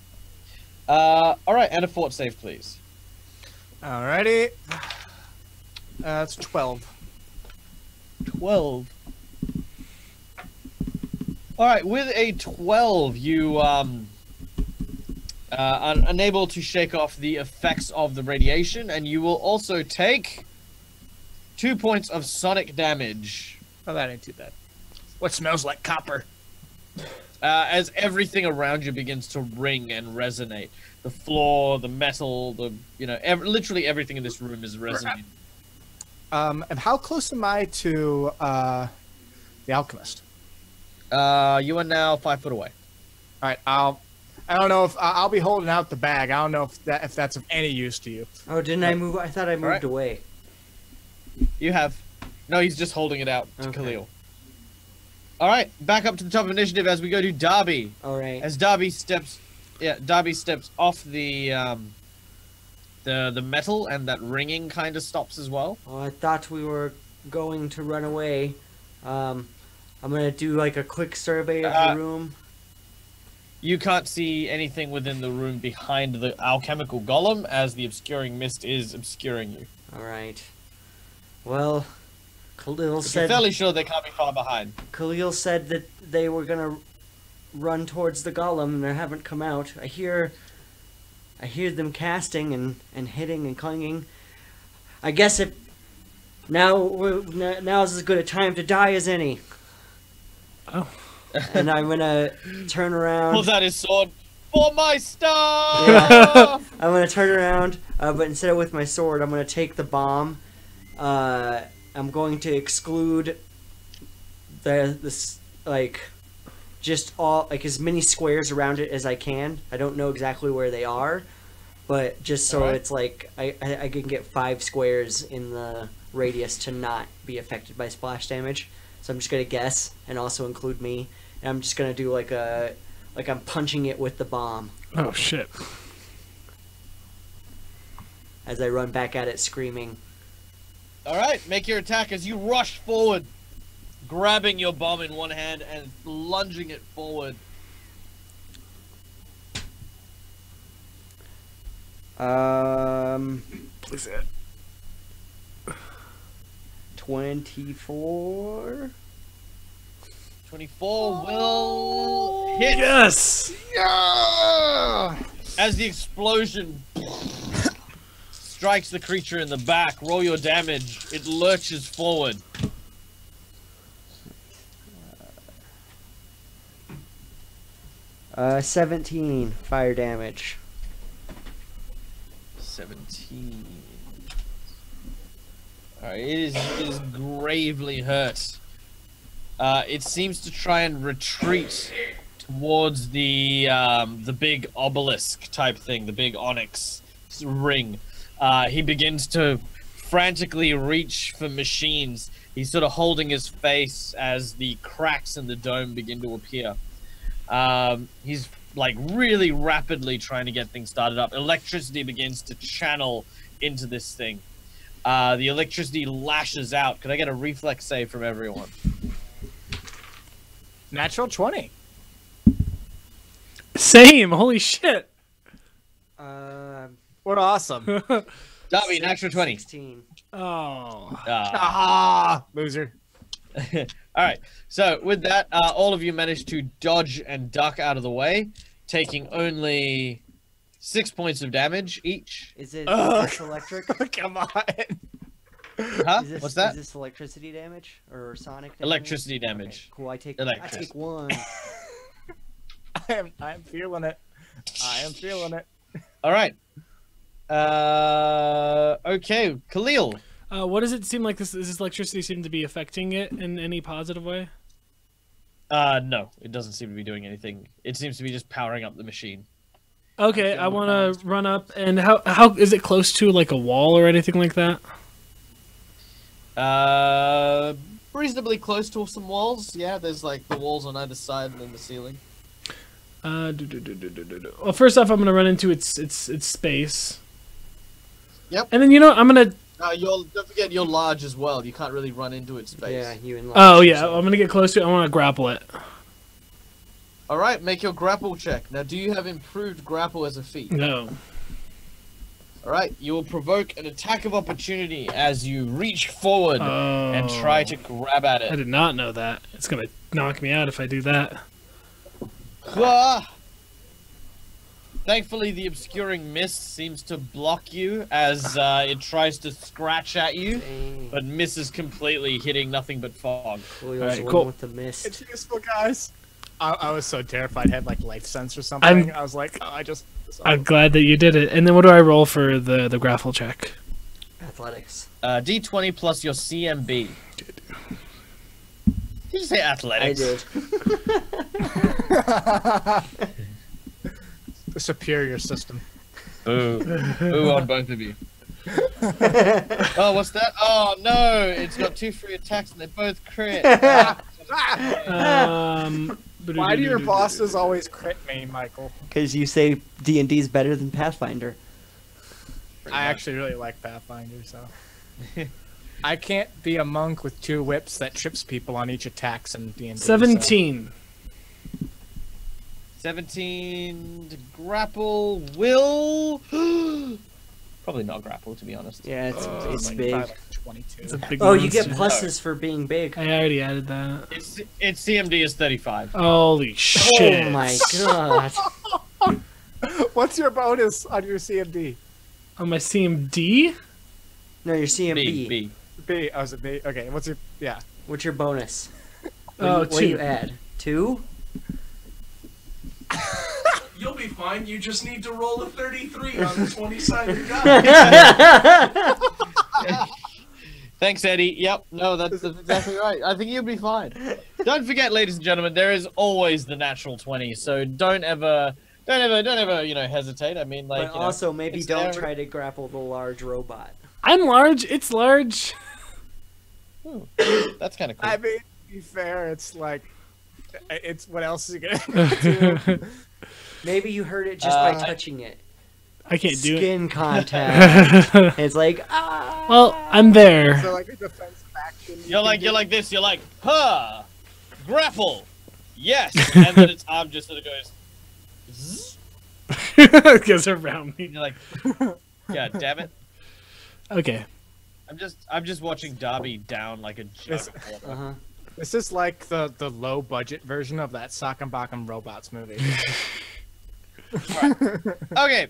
All right. And a fort save, please. Alrighty. That's 12. 12. All right. With a 12, you are unable to shake off the effects of the radiation, and you will also take 2 points of sonic damage. Oh, that ain't too bad. What smells like copper? As everything around you begins to ring and resonate. The floor, the metal, literally everything in this room is resonating. And how close am I to the alchemist? You are now 5 foot away. All right, I don't know if I'll be holding out the bag. I don't know if that's of any use to you. Oh, didn't I move? I thought I moved Alright. away. You have. No, he's just holding it out to Okay. Khalil. All right, back up to the top of initiative as we go to Darby. All right. As Darby steps off the metal, and that ringing kind of stops as well. Well, I thought we were going to run away. I'm gonna do like a quick survey of the room. You can't see anything within the room behind the alchemical golem, as the obscuring mist is obscuring you. All right. Well, Khalil You're said fairly sure they can't be far behind. Khalil said that they were gonna run towards the golem, and they haven't come out. I hear them casting and hitting and clanging. I guess if now's as good a time to die as any. Oh. And I'm gonna turn around. Pulls out his sword. For my star! Yeah. I'm gonna turn around, but instead of with my sword, I'm gonna take the bomb. I'm going to exclude just all as many squares around it as I can. I don't know exactly where they are, but just so Alright. it's like I can get 5 squares in the radius to not be affected by splash damage. So I'm just gonna guess and also include me, and I'm just gonna do like I'm punching it with the bomb Oh shit. as I run back at it screaming. Alright, make your attack as you rush forward, grabbing your bomb in one hand and lunging it forward. Is it? 24. 24 will hit Yes. as the explosion strikes the creature in the back. Roll your damage. It lurches forward. Uh, 17 fire damage. 17. Alright, it is gravely hurt. It seems to try and retreat towards the big obelisk type thing, the big onyx ring. He begins to frantically reach for machines. He's sort of holding his face as the cracks in the dome begin to appear. He's like really rapidly trying to get things started up. Electricity begins to channel into this thing. The electricity lashes out. Could I get a reflex save from everyone? Natural 20. Same. Holy shit. What awesome. Darby, natural 20. 16. Oh. Ah, loser. All right. So with that, all of you managed to dodge and duck out of the way, taking only 6 points of damage each. Is it Ugh. this electric? Come on. Huh? Is this, What's that? Is this electricity damage or sonic damage? Electricity Okay, damage. cool. I take Electric. 1. I am feeling it. I am feeling it. All right. Okay, Khalil. What does it seem like this electricity seem to be affecting it in any positive way? No, it doesn't seem to be doing anything. It seems to be just powering up the machine. Okay, I want to run up and how is it close to like a wall or anything like that? Reasonably close to some walls. Yeah, there's like the walls on either side and then the ceiling. Well, first off, I'm gonna run into its space. Yep. And then I'm gonna. Don't forget you're large as well. You can't really run into its space. Yeah, you and Oh yeah, I'm gonna get close to it. I want to grapple it. All right, make your grapple check. Now, do you have improved grapple as a feat? No. All right, you will provoke an attack of opportunity as you reach forward and try to grab at I it. did not know that. It's gonna knock me out if I do that. Ah! Thankfully, the obscuring mist seems to block you as it tries to scratch at you, Dang. but misses completely, hitting nothing but fog. Julio's Alright, the one cool. with the mist. It's useful, guys. I was so terrified. I had like life sense or something. I was like, oh, I'm glad that you did it. And then what do I roll for the grapple check? Athletics. D20 plus your CMB. Did you say I athletics? did. the superior system. Ooh. Ooh on both of you. Oh, what's that? Oh, no! It's got 2 free attacks and they both crit. Why do your bosses always crit me, Michael? Because you say D&D's better than Pathfinder. I actually really like Pathfinder, so. I can't be a monk with 2 whips that trips people on each attacks in D&D. 17. 17 to grapple will... Probably not grapple, to be honest. Yeah, it's like big. probably like 22. It's a big Oh, you get monster. pluses for being big. I already added that. Its CMD is 35. Holy shit. Oh my god. What's your bonus on your CMD? On my CMD? No, your CMB. B. B. Oh, is it B? Okay, what's your... Yeah. What's your bonus? Oh, What do you 2. add? 2? You'll be fine. You just need to roll a 33 on the 20-sided die. Thanks, Eddie. Yep, no, that's exactly right. I think you'll be fine. Don't forget, ladies and gentlemen, there is always the natural 20, so don't ever, hesitate. I mean, like, But also, maybe it's don't there. try to grapple the large robot. I'm large. It's large. Ooh, that's kind of cool. I mean, to be fair, it's like... It's... What else is he gonna do? Maybe you heard it just by touching it. I can't do it. Skin contact. It's like, ah. Well, I'm there. So, like, a defensive action... You're like this. You're like, huh, grapple, yes, and then its arm just sort of goes. Zzz, Goes around me. and you're like, God damn it! Okay. I'm just watching Darby down like a jug of water. Uh-huh. This is like the low-budget version of that Sock and Bach and Robots movie. Okay,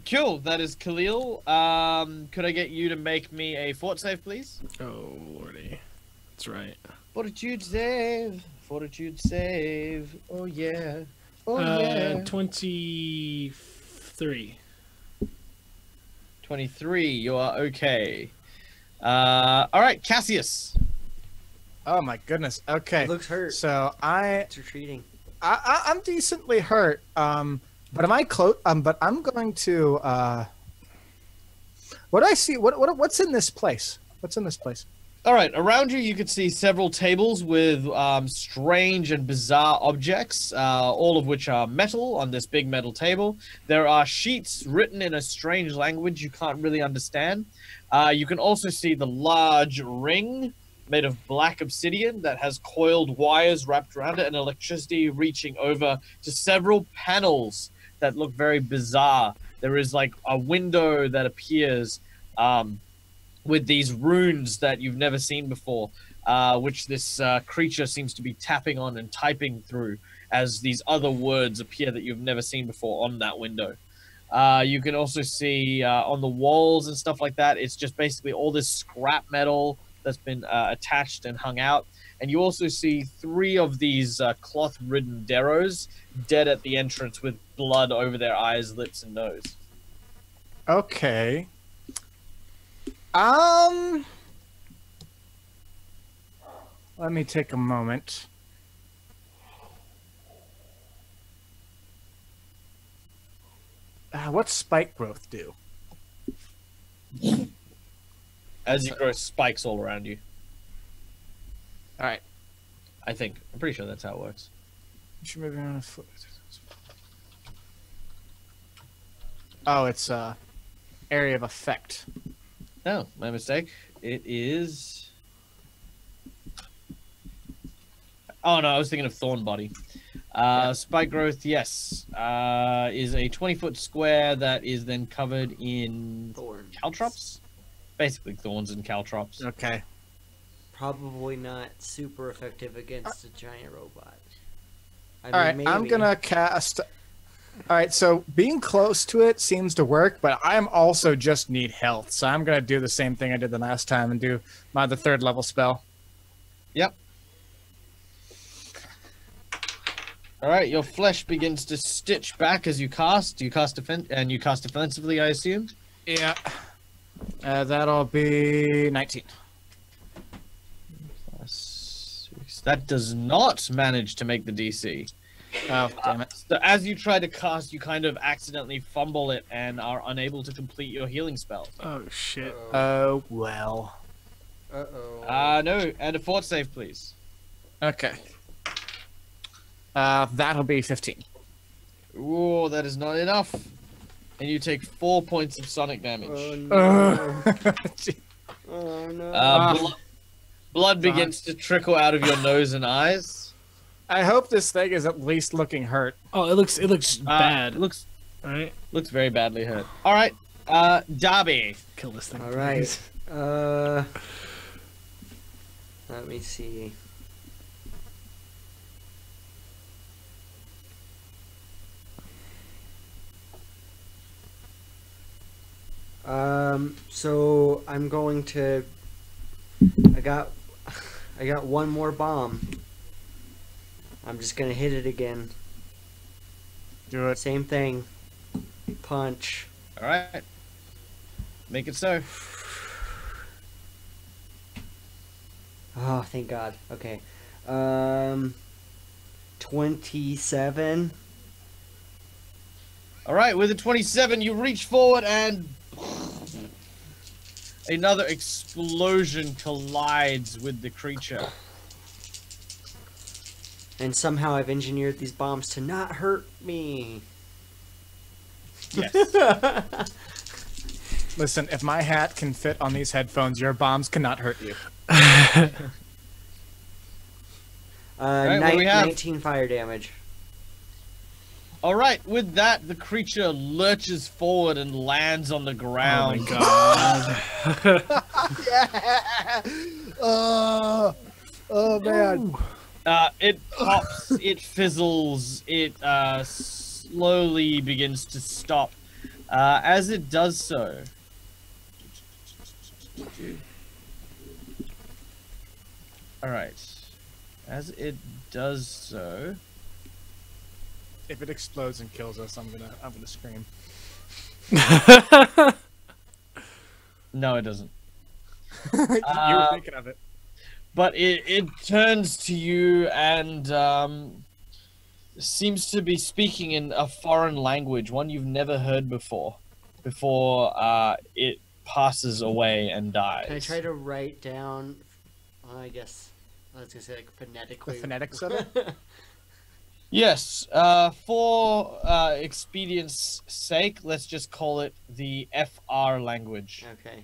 cool. That is Khalil. Could I get you to make me a fort save, please? Oh, lordy. That's right. Fortitude save. Fortitude save. Oh yeah. Oh yeah. 23. 23. You are okay. All right, Cassius. Oh my goodness. Okay. It looks hurt. So It's retreating. I'm decently hurt. But am I close? But I'm going to. What do I see? What's in this place? What's in this place? All right, around you can see several tables with strange and bizarre objects, all of which are metal on this big metal table. There are sheets written in a strange language you can't really understand. You can also see the large ring made of black obsidian that has coiled wires wrapped around it and electricity reaching over to several panels that look very bizarre. There is like a window that appears with these runes that you've never seen before, which this creature seems to be tapping on and typing through as these other words appear that you've never seen before on that window. You can also see on the walls and stuff like that, it's just basically all this scrap metal that's been attached and hung out. And you also see 3 of these cloth-ridden Deros dead at the entrance with blood over their eyes, lips, and nose. Okay. Let me take a moment. What's spike growth do? As you grow spikes all around you. All right. I think. I'm pretty sure that's how it works. You should move around a foot. Oh, it's area of effect. No, my mistake. It is... Oh, no, I was thinking of Thorn Body. Spike growth, yes, is a 20-foot square that is then covered in Thorns. caltrops. Basically thorns and caltrops. Okay. Probably not super effective against a giant robot. I All right, mean, I'm maybe. gonna cast. All right, so being close to it seems to work, but I'm also just need health, so I'm gonna do the same thing I did the last time and do the 3rd level spell. Yep. All right, your flesh begins to stitch back as you cast. You cast defensively, I assume. Yeah. That'll be 19. That does not manage to make the DC. Oh, damn it. So as you try to cast, you kind of accidentally fumble it and are unable to complete your healing spell. Oh shit. Oh, well. Uh-oh. No, and a fort save, please. Okay. That'll be 15. Ooh, that is not enough. And you take 4 points of sonic damage. Oh no. Oh no. Blood begins to trickle out of your nose and eyes. I hope this thing is at least looking hurt. Oh, it looks bad. It looks Alright. very badly hurt. All right, Darby. Kill this thing. All right. please. Let me see. So I'm going to. I got one more bomb. I'm just gonna hit it again. Do it. Same thing. Punch. All right, make it so. Oh, thank God. Okay. 27. All right, with a 27, you reach forward and another explosion collides with the creature. And somehow I've engineered these bombs to not hurt me. Yes. Listen, if my hat can fit on these headphones, your bombs cannot hurt you. Right, what do we have? 19 fire damage. All right, with that, the creature lurches forward and lands on the Oh my ground. god. Oh man. It pops, it fizzles, it slowly begins to stop. As it does so, all right. As it does so, If it explodes and kills us, I'm gonna scream. no, it doesn't. You were thinking of it. but it turns to you and seems to be speaking in a foreign language, one you've never heard before it passes away and dies. Can I try to write down? I guess I was gonna say like The phonetically. phonetics of it? Yes, for expedience sake, let's just call it the FR language, Okay.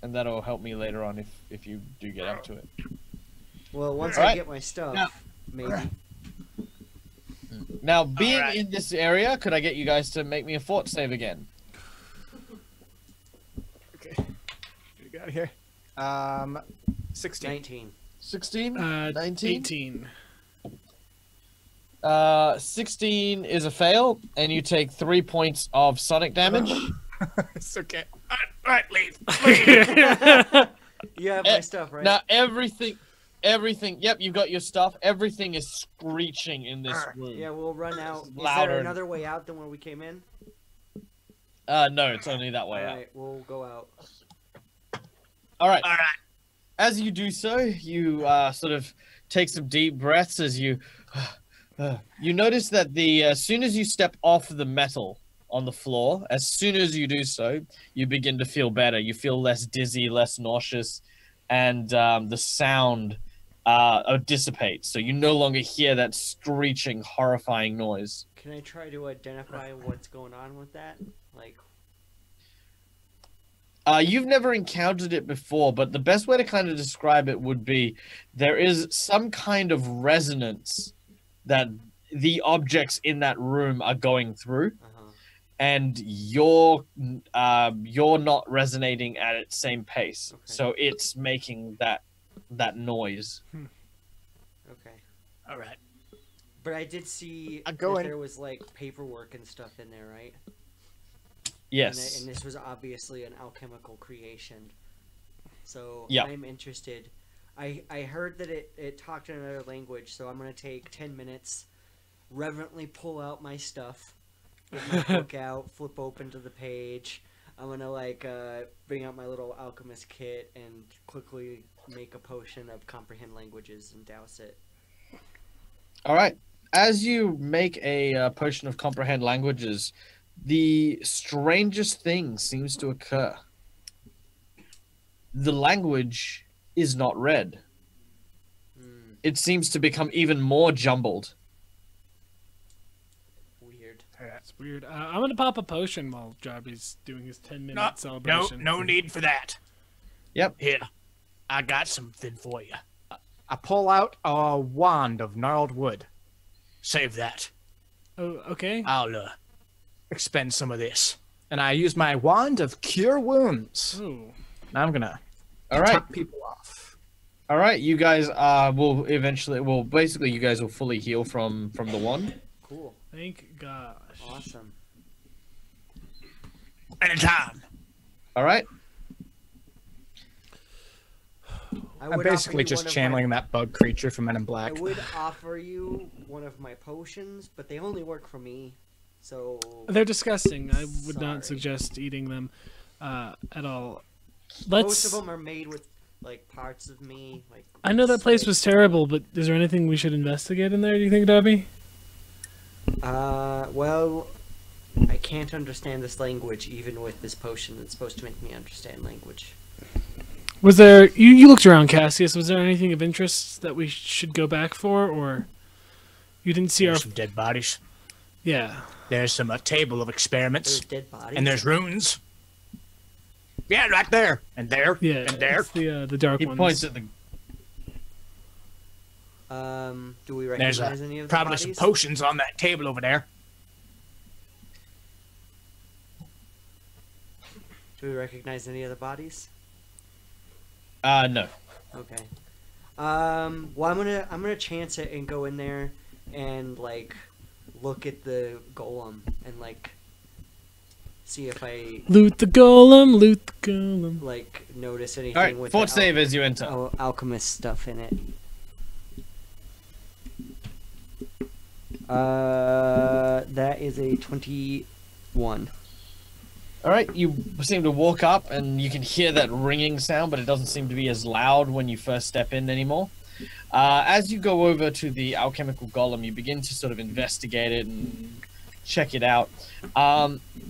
and that'll help me later on if you do get up to it. Well, once I Alright. get my stuff, Now- maybe. Now, being Alright. in this area, could I get you guys to make me a fort save again? Okay. What do you got here? 16. 19. 16? 18. 16 is a fail, and you take 3 points of sonic damage. It's okay. Alright, leave. You have my stuff, right? Now, everything, yep, you've got your stuff. Everything is screeching in this room. Yeah, we'll run out. Is Louder. there another way out than where we came in? No, it's only that way out. Alright, we'll go out. All right. Alright. As you do so, you sort of take some deep breaths as you you notice that as soon as you step off the metal on the floor, as soon as you do so, you begin to feel better. You feel less dizzy, less nauseous, and the sound dissipates. So you no longer hear that screeching, horrifying noise. Can I try to identify what's going on with that? Like, You've never encountered it before, but the best way to kind of describe it would be there is some kind of resonance that the objects in that room are going through, and you're not resonating at its same pace. Okay. So it's making that noise. okay. Alright. But I did see I'm that going. there was like paperwork and stuff in there, right? Yes. And this was obviously an alchemical creation. So Yeah. I'm interested. I heard that it talked in another language, so I'm going to take 10 minutes, reverently pull out my stuff, get my book out, flip open to the page. I'm going to bring out my little alchemist kit and quickly make a potion of comprehend languages and douse it. All right. As you make a potion of comprehend languages, the strangest thing seems to occur. The language is not read. Hmm, It seems to become even more jumbled. weird. That's weird. I'm gonna pop a potion while Jarby's doing his 10-minute No, celebration. no need for that. Yep. Here, I got something for you. I pull out a wand of gnarled wood. Save that. Oh, okay. I'll expend some of this. And I use my wand of cure wounds. Oh, Now I'm gonna All right. top people off. All right. You guys will eventually. Well, basically, you guys will fully heal from the wand. Cool. thank gosh. Awesome. Anytime. All right. I I'm would offer basically you just one of channeling that bug creature from Men in I Black. would offer you one of my potions, but they only work for me. So They're disgusting. I would Sorry. not suggest eating them at all. most Let's. of them are made with like parts of me. Like I know that place was terrible, but is there anything we should investigate in there? Do you think, Darby? Well, I can't understand this language even with this potion that's supposed to make me understand language. Was there? You looked around, Cassius. Was there anything of interest that we should go back for, or you didn't see our? There's some dead bodies. Yeah. There's some table of experiments. There's dead bodies. And there's runes. Yeah, right there. And there. Yeah. And there. It's the dark He ones. points at the. Do we There's recognize any of the probably bodies? some potions on that table over there. Do we recognize any of the bodies? No. Okay. Well, I'm gonna chance it and go in there and like look at the golem and like see if I Loot the golem. Loot the golem. like notice anything All right. with Fort the save as you enter. alchemist stuff in it. That is a 21. All right, you seem to walk up, and you can hear that ringing sound, but it doesn't seem to be as loud when you first step in anymore. As you go over to the alchemical golem, you begin to sort of investigate it and check it out.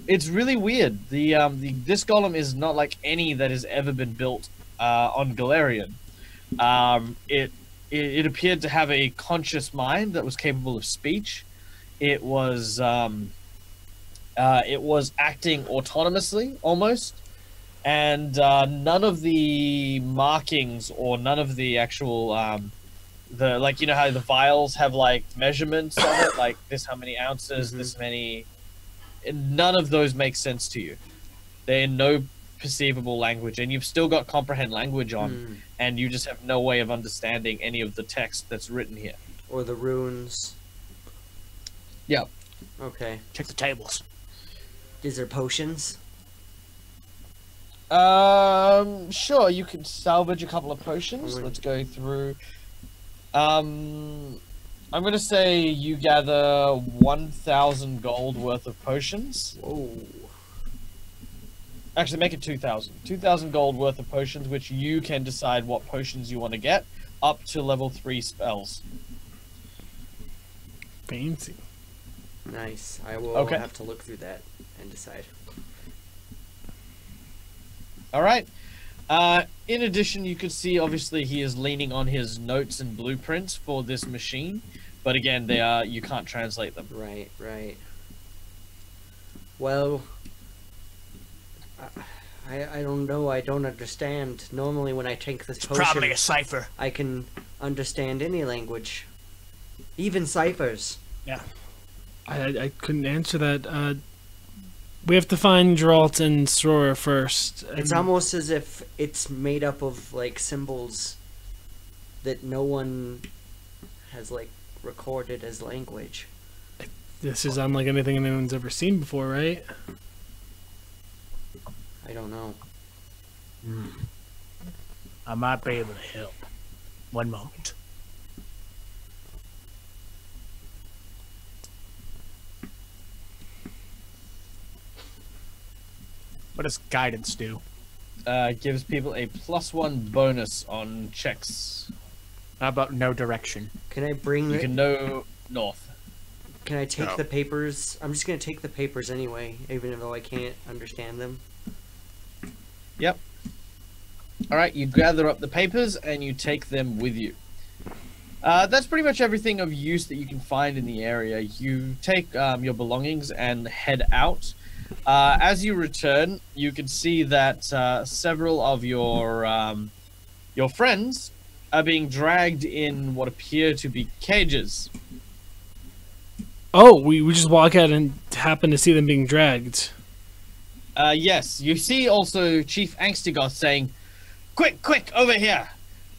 It's really weird. This golem is not like any that has ever been built on Galarian. It appeared to have a conscious mind that was capable of speech. It was acting autonomously almost, and none of the markings or none of the actual the, like, you know how the vials have like measurements of it, like this how many ounces, this many, none of those make sense to you. They're in no perceivable language, and you've still got comprehend language on, and you just have no way of understanding any of the text that's written here. Or the runes. Yeah. Okay. Check the tables. Is there potions? Sure, you can salvage a couple of potions. Let's go through. I'm gonna say you gather 1,000 gold worth of potions. Oh. Actually, make it 2,000. 2,000 gold worth of potions, which you can decide what potions you want to get, up to level 3 spells. Fancy. Nice. I will Okay. have to look through that and decide. Alright. In addition, you could see, obviously, he is leaning on his notes and blueprints for this machine. But again, they are, you can't translate them. Right, right. Well, I don't know. I don't understand. Normally, when I take this It's potion, probably a cipher. I can understand any language, even ciphers. Yeah. I couldn't answer that. We have to find Geralt and Sora first. It's almost as if it's made up of like symbols that no one has like recorded as language. This is unlike anything anyone's ever seen before, right? I don't know. I might be able to help. One moment. What does guidance do? Gives people a +1 bonus on checks. How about no direction? Can I bring You the? can know north. Can I take No. the papers? I'm just gonna take the papers anyway, even though I can't understand them. Yep. Alright, you gather up the papers and you take them with you. That's pretty much everything of use that you can find in the area. You take your belongings and head out. As you return, you can see that several of your friends are being dragged in what appear to be cages. Oh, we just walk out and happen to see them being dragged. Yes, you see also Chief Angstigoth saying, "Quick, quick, over here!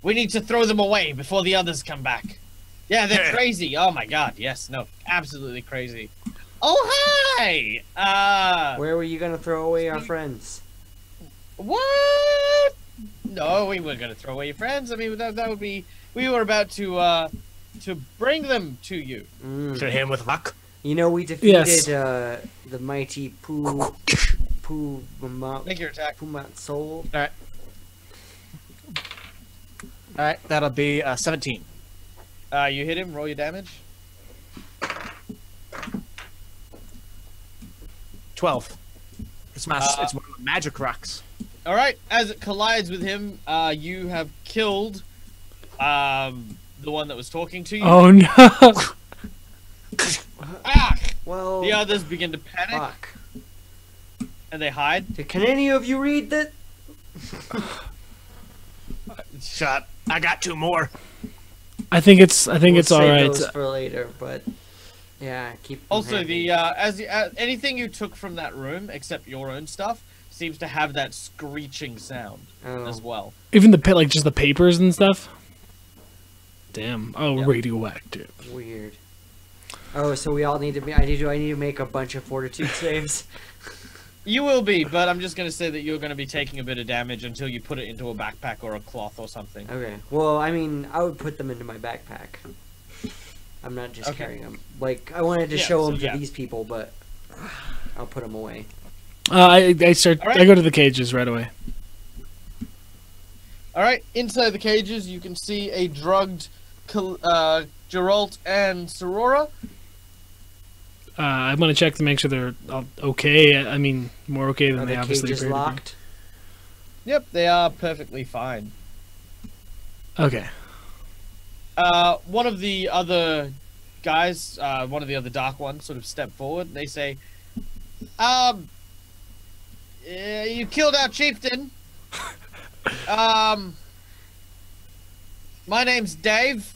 We need to throw them away before the others come back." Yeah, they're crazy. Oh my god, yes, no, absolutely crazy. Oh, hi! Where were you gonna throw away our friends? What? No, we weren't gonna throw away your friends. I mean, that would be... We were about to bring them to you. To him with luck. You know, we defeated Yes. the mighty Puma Make your attack. Soul. Alright, that'll be 17. You hit him, roll your damage. 12. It's my it's one of my magic rocks. Alright, as it collides with him, you have killed the one that was talking to you. Oh no! Ah! Well, The others begin to panic, fuck. and they hide. Can any of you read that? Shut. I got 2 more. I think it's We'll all save right. those for later, but yeah, keep. them Also, happy. anything you took from that room, except your own stuff, seems to have that screeching sound Oh. as well. Even like just the papers and stuff. Damn. Oh, Yeah. radioactive. Weird. Oh, so we all need to be. I need to make a bunch of fortitude saves. You will be, but I'm just going to say that you're going to be taking a bit of damage until you put it into a backpack or a cloth or something. Okay. Well, I mean, I would put them into my backpack. I'm not just Okay. carrying them. Like, I wanted to Yeah, show so them to yeah. these people, but I'll put them away. I start. All right. I go to the cages right away. All right, inside the cages, you can see a drugged Geralt and Sorora. I'm gonna check to make sure they're okay. I mean, more okay than Are they the obviously cages appear to be. locked? Yep, they are perfectly fine. Okay. One of the other guys, one of the other Dark Ones, sort of step forward. And they say, you killed our chieftain. My name's Dave.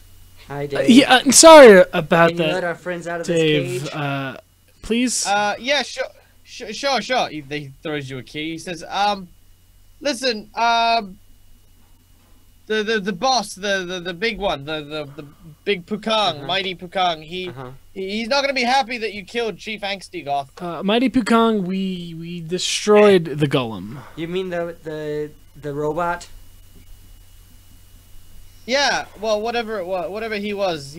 Hi, Dave. Yeah, I'm sorry about Can you let that, our friends out of this Dave. cage? Please. Yeah, sure. He throws you a key. He says, listen, the boss, the big one, the big Pukang, mighty Pukang. He's not gonna be happy that you killed Chief Angstigoth. Mighty Pukang, we destroyed the golem. You mean the robot? Yeah, well, whatever he was,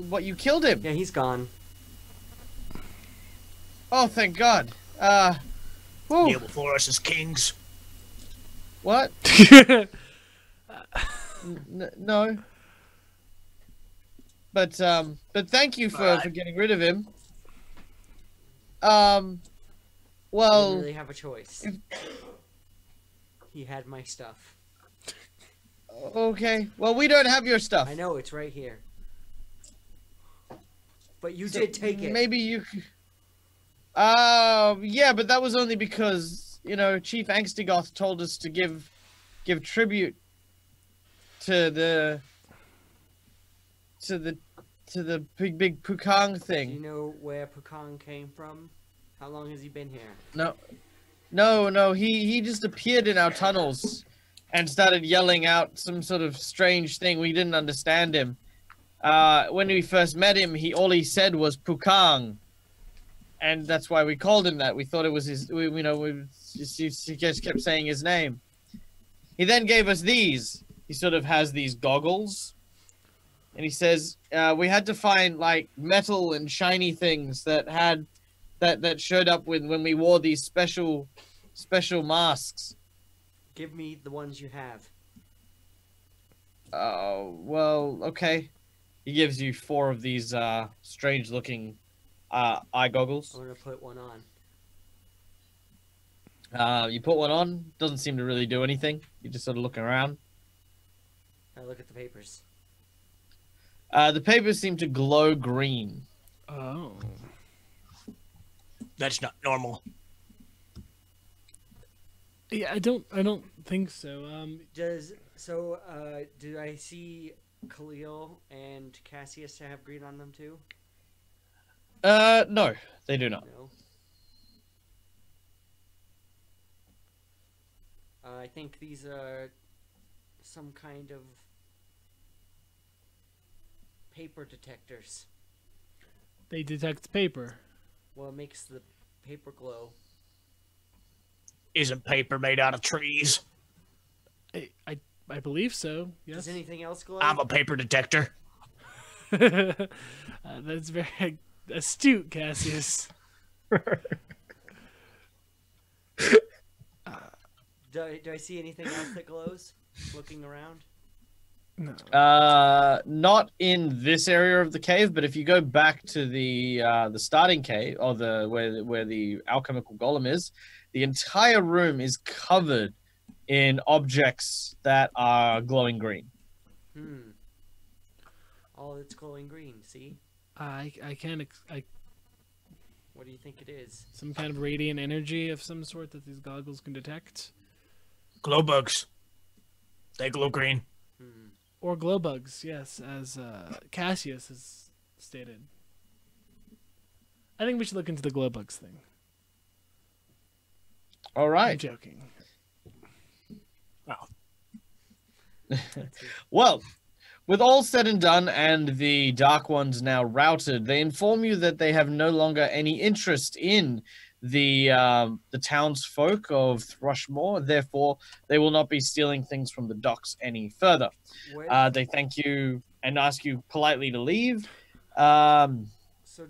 what, you killed him? Yeah, he's gone. Oh, thank God. Whew, Kneel before us as kings. what? No. But thank you for getting rid of him. You didn't Well, really have a choice. He had my stuff. okay. Well, we don't have your stuff. I know, it's right here. But you So did take it. Maybe you. Yeah, but that was only because Chief Angstigoth told us to give tribute to the big Pukang Do thing. you know where Pukang came from? How long has he been here? No. He just appeared in our tunnels and started yelling out some sort of strange thing. We didn't understand him. When we first met him, all he said was Pukang, and that's why we called him that. We thought it was his. He just kept saying his name. He then gave us these. He sort of has these goggles, and he says we had to find like metal and shiny things that showed up when we wore these special masks. Give me the ones you have. Oh, well, okay. He gives you 4 of these strange-looking eye goggles. I'm gonna put one on. You put one on, doesn't seem to really do anything. You're just sort of looking around. Now look at the papers. The papers seem to glow green. Oh. That's not normal. Yeah, I don't think so. Do I see Khalil and Cassius to have green on them too? No, they do not. No. I think these are some kind of paper detectors. They detect paper. Well, it makes the paper glow. Isn't paper made out of trees? I believe so. Yes. Does anything else glow? I'm a paper detector. That's very astute, Cassius. Do I see anything else that glows? Looking around. No. Not in this area of the cave, but if you go back to the starting cave, or where the alchemical golem is, the entire room is covered in objects that are glowing green. All it's glowing green. See? I can't. What do you think it is? Some kind of radiant energy of some sort that these goggles can detect, Glow bugs. They glow green. or glow bugs. Yes, as Cassius has stated. I think we should look into the glow bugs thing. All I'm right. joking. Well, with all said and done and the Dark Ones now routed, they inform you that they have no longer any interest in the townsfolk of Thrushmore. Therefore, they will not be stealing things from the docks any further. Where? They thank you and ask you politely to leave. So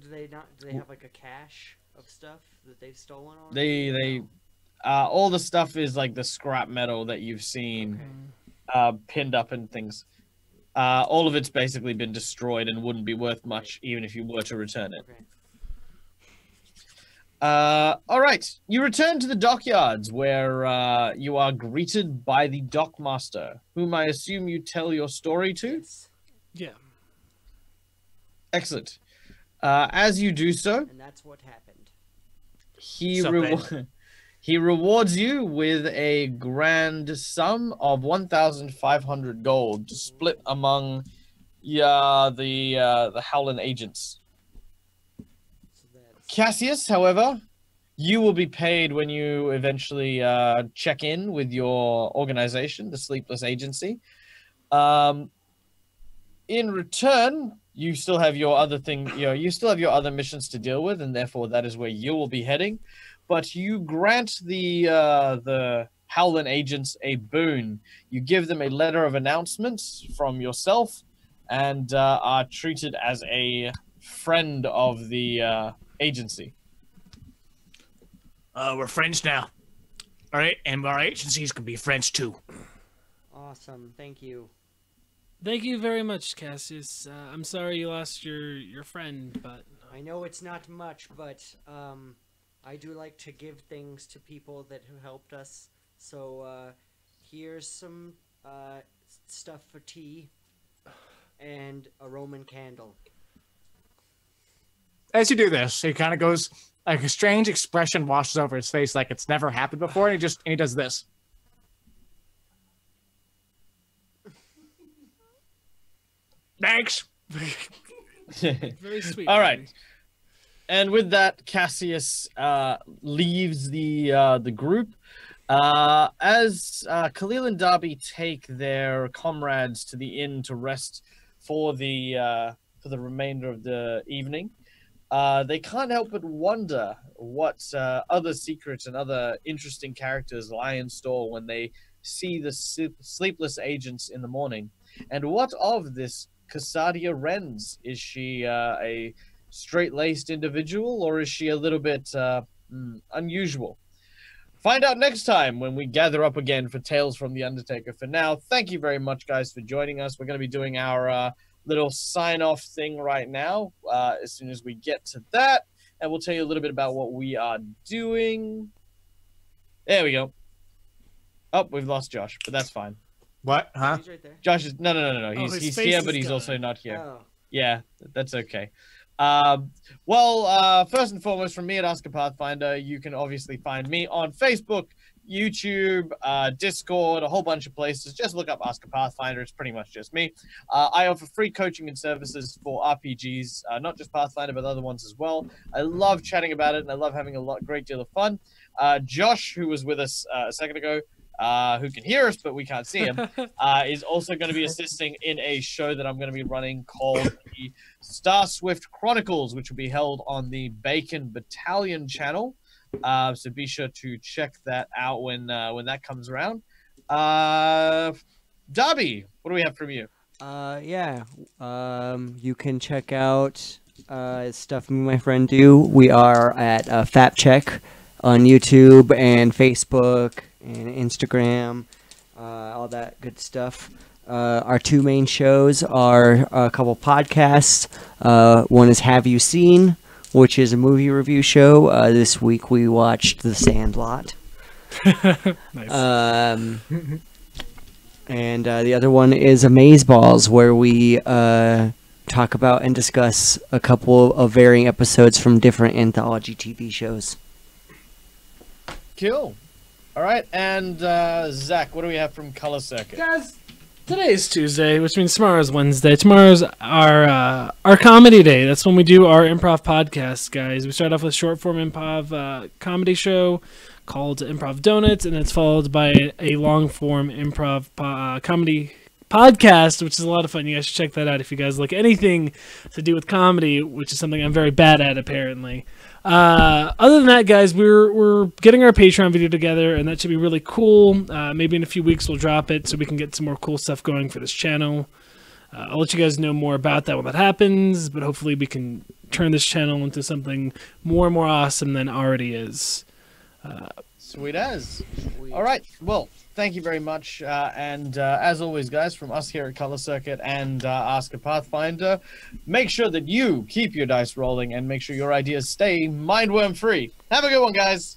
do they not? Do they have like a cache? of stuff that they've stolen on? They all the stuff is like the scrap metal that you've seen pinned up and things. All of it's basically been destroyed and wouldn't be worth much even if you were to return it. Okay. All right, you return to the dockyards where you are greeted by the dockmaster, whom I assume you tell your story to. Yes. Yeah. Excellent. As you do so, And that's what happened. he Sup, he rewards you with a grand sum of 1,500 gold to split among the Howland agents. So that's Cassius, however, you will be paid when you eventually check in with your organization, the Sleepless Agency. In return, you still have your other you still have your other missions to deal with, and therefore that is where you will be heading. But you grant the Howland agents a boon. You give them a letter of announcement from yourself, and are treated as a friend of the agency. We're friends now. All right, and our agencies can be friends too. awesome. Thank you. Thank you very much, Cassius. I'm sorry you lost your friend, but I know it's not much, but I do like to give things to people that have helped us. So here's some stuff for tea and a Roman candle. As you do this, he kind of goes, like a strange expression washes over his face, like it's never happened before, and he does this. Thanks. very sweet. All right. buddy. And with that, Cassius leaves the group. As Khalil and Darby take their comrades to the inn to rest for the remainder of the evening, they can't help but wonder what other secrets and other interesting characters lie in store when they see the sleepless agents in the morning. And what of this Cassadia Renz? Is she a straight-laced individual, or is she a little bit unusual? Find out next time when we gather up again for Tales from the Undertaker. For now, thank you very much, guys, for joining us. We're going to be doing our little sign-off thing right now as soon as we get to that, and we'll tell you a little bit about what we are doing. There we go. Oh, we've lost Josh, but that's fine. What? Huh? He's right there. Josh is no. his He's face here, is but he's gone. also not here. Oh. Yeah, that's okay. First and foremost, from me at Oscar Pathfinder, you can obviously find me on Facebook, YouTube, Discord, a whole bunch of places. Just look up Oscar Pathfinder. It's pretty much just me. I offer free coaching and services for RPGs, not just Pathfinder, but other ones as well. I love chatting about it, and I love having a great deal of fun. Josh, who was with us a second ago, who can hear us, but we can't see him, is also going to be assisting in a show that I'm going to be running called the Star Swift Chronicles, which will be held on the Bacon Battalion channel. So be sure to check that out when that comes around. Darby, what do we have from you? You can check out stuff me and my friend do. We are at FapCheck on YouTube and Facebook and Instagram, all that good stuff. Our two main shows are a couple podcasts. One is Have You Seen, which is a movie review show. This week we watched The Sandlot. Nice. And the other one is Amazeballs, where we talk about and discuss a couple of varying episodes from different anthology TV shows. Cool. All right, and Zach, what do we have from Color Circuit? Guys, today is Tuesday, which means tomorrow's Wednesday. Tomorrow's our comedy day. That's when we do our improv podcast, guys. We start off with a short form improv comedy show called Improv Donuts, and it's followed by a long form improv comedy podcast, which is a lot of fun. You guys should check that out if you guys like anything to do with comedy, which is something I'm very bad at, apparently. Other than that, guys, we're getting our Patreon video together, and that should be really cool. Maybe in a few weeks we'll drop it so we can get some more cool stuff going for this channel. I'll let you guys know more about that when that happens, but hopefully we can turn this channel into something more and more awesome than it already is. Sweet as. All right. Well, thank you very much. And as always, guys, from us here at Color Circuit and Ask a Pathfinder, make sure that you keep your dice rolling and make sure your ideas stay mindworm free. Have a good one, guys.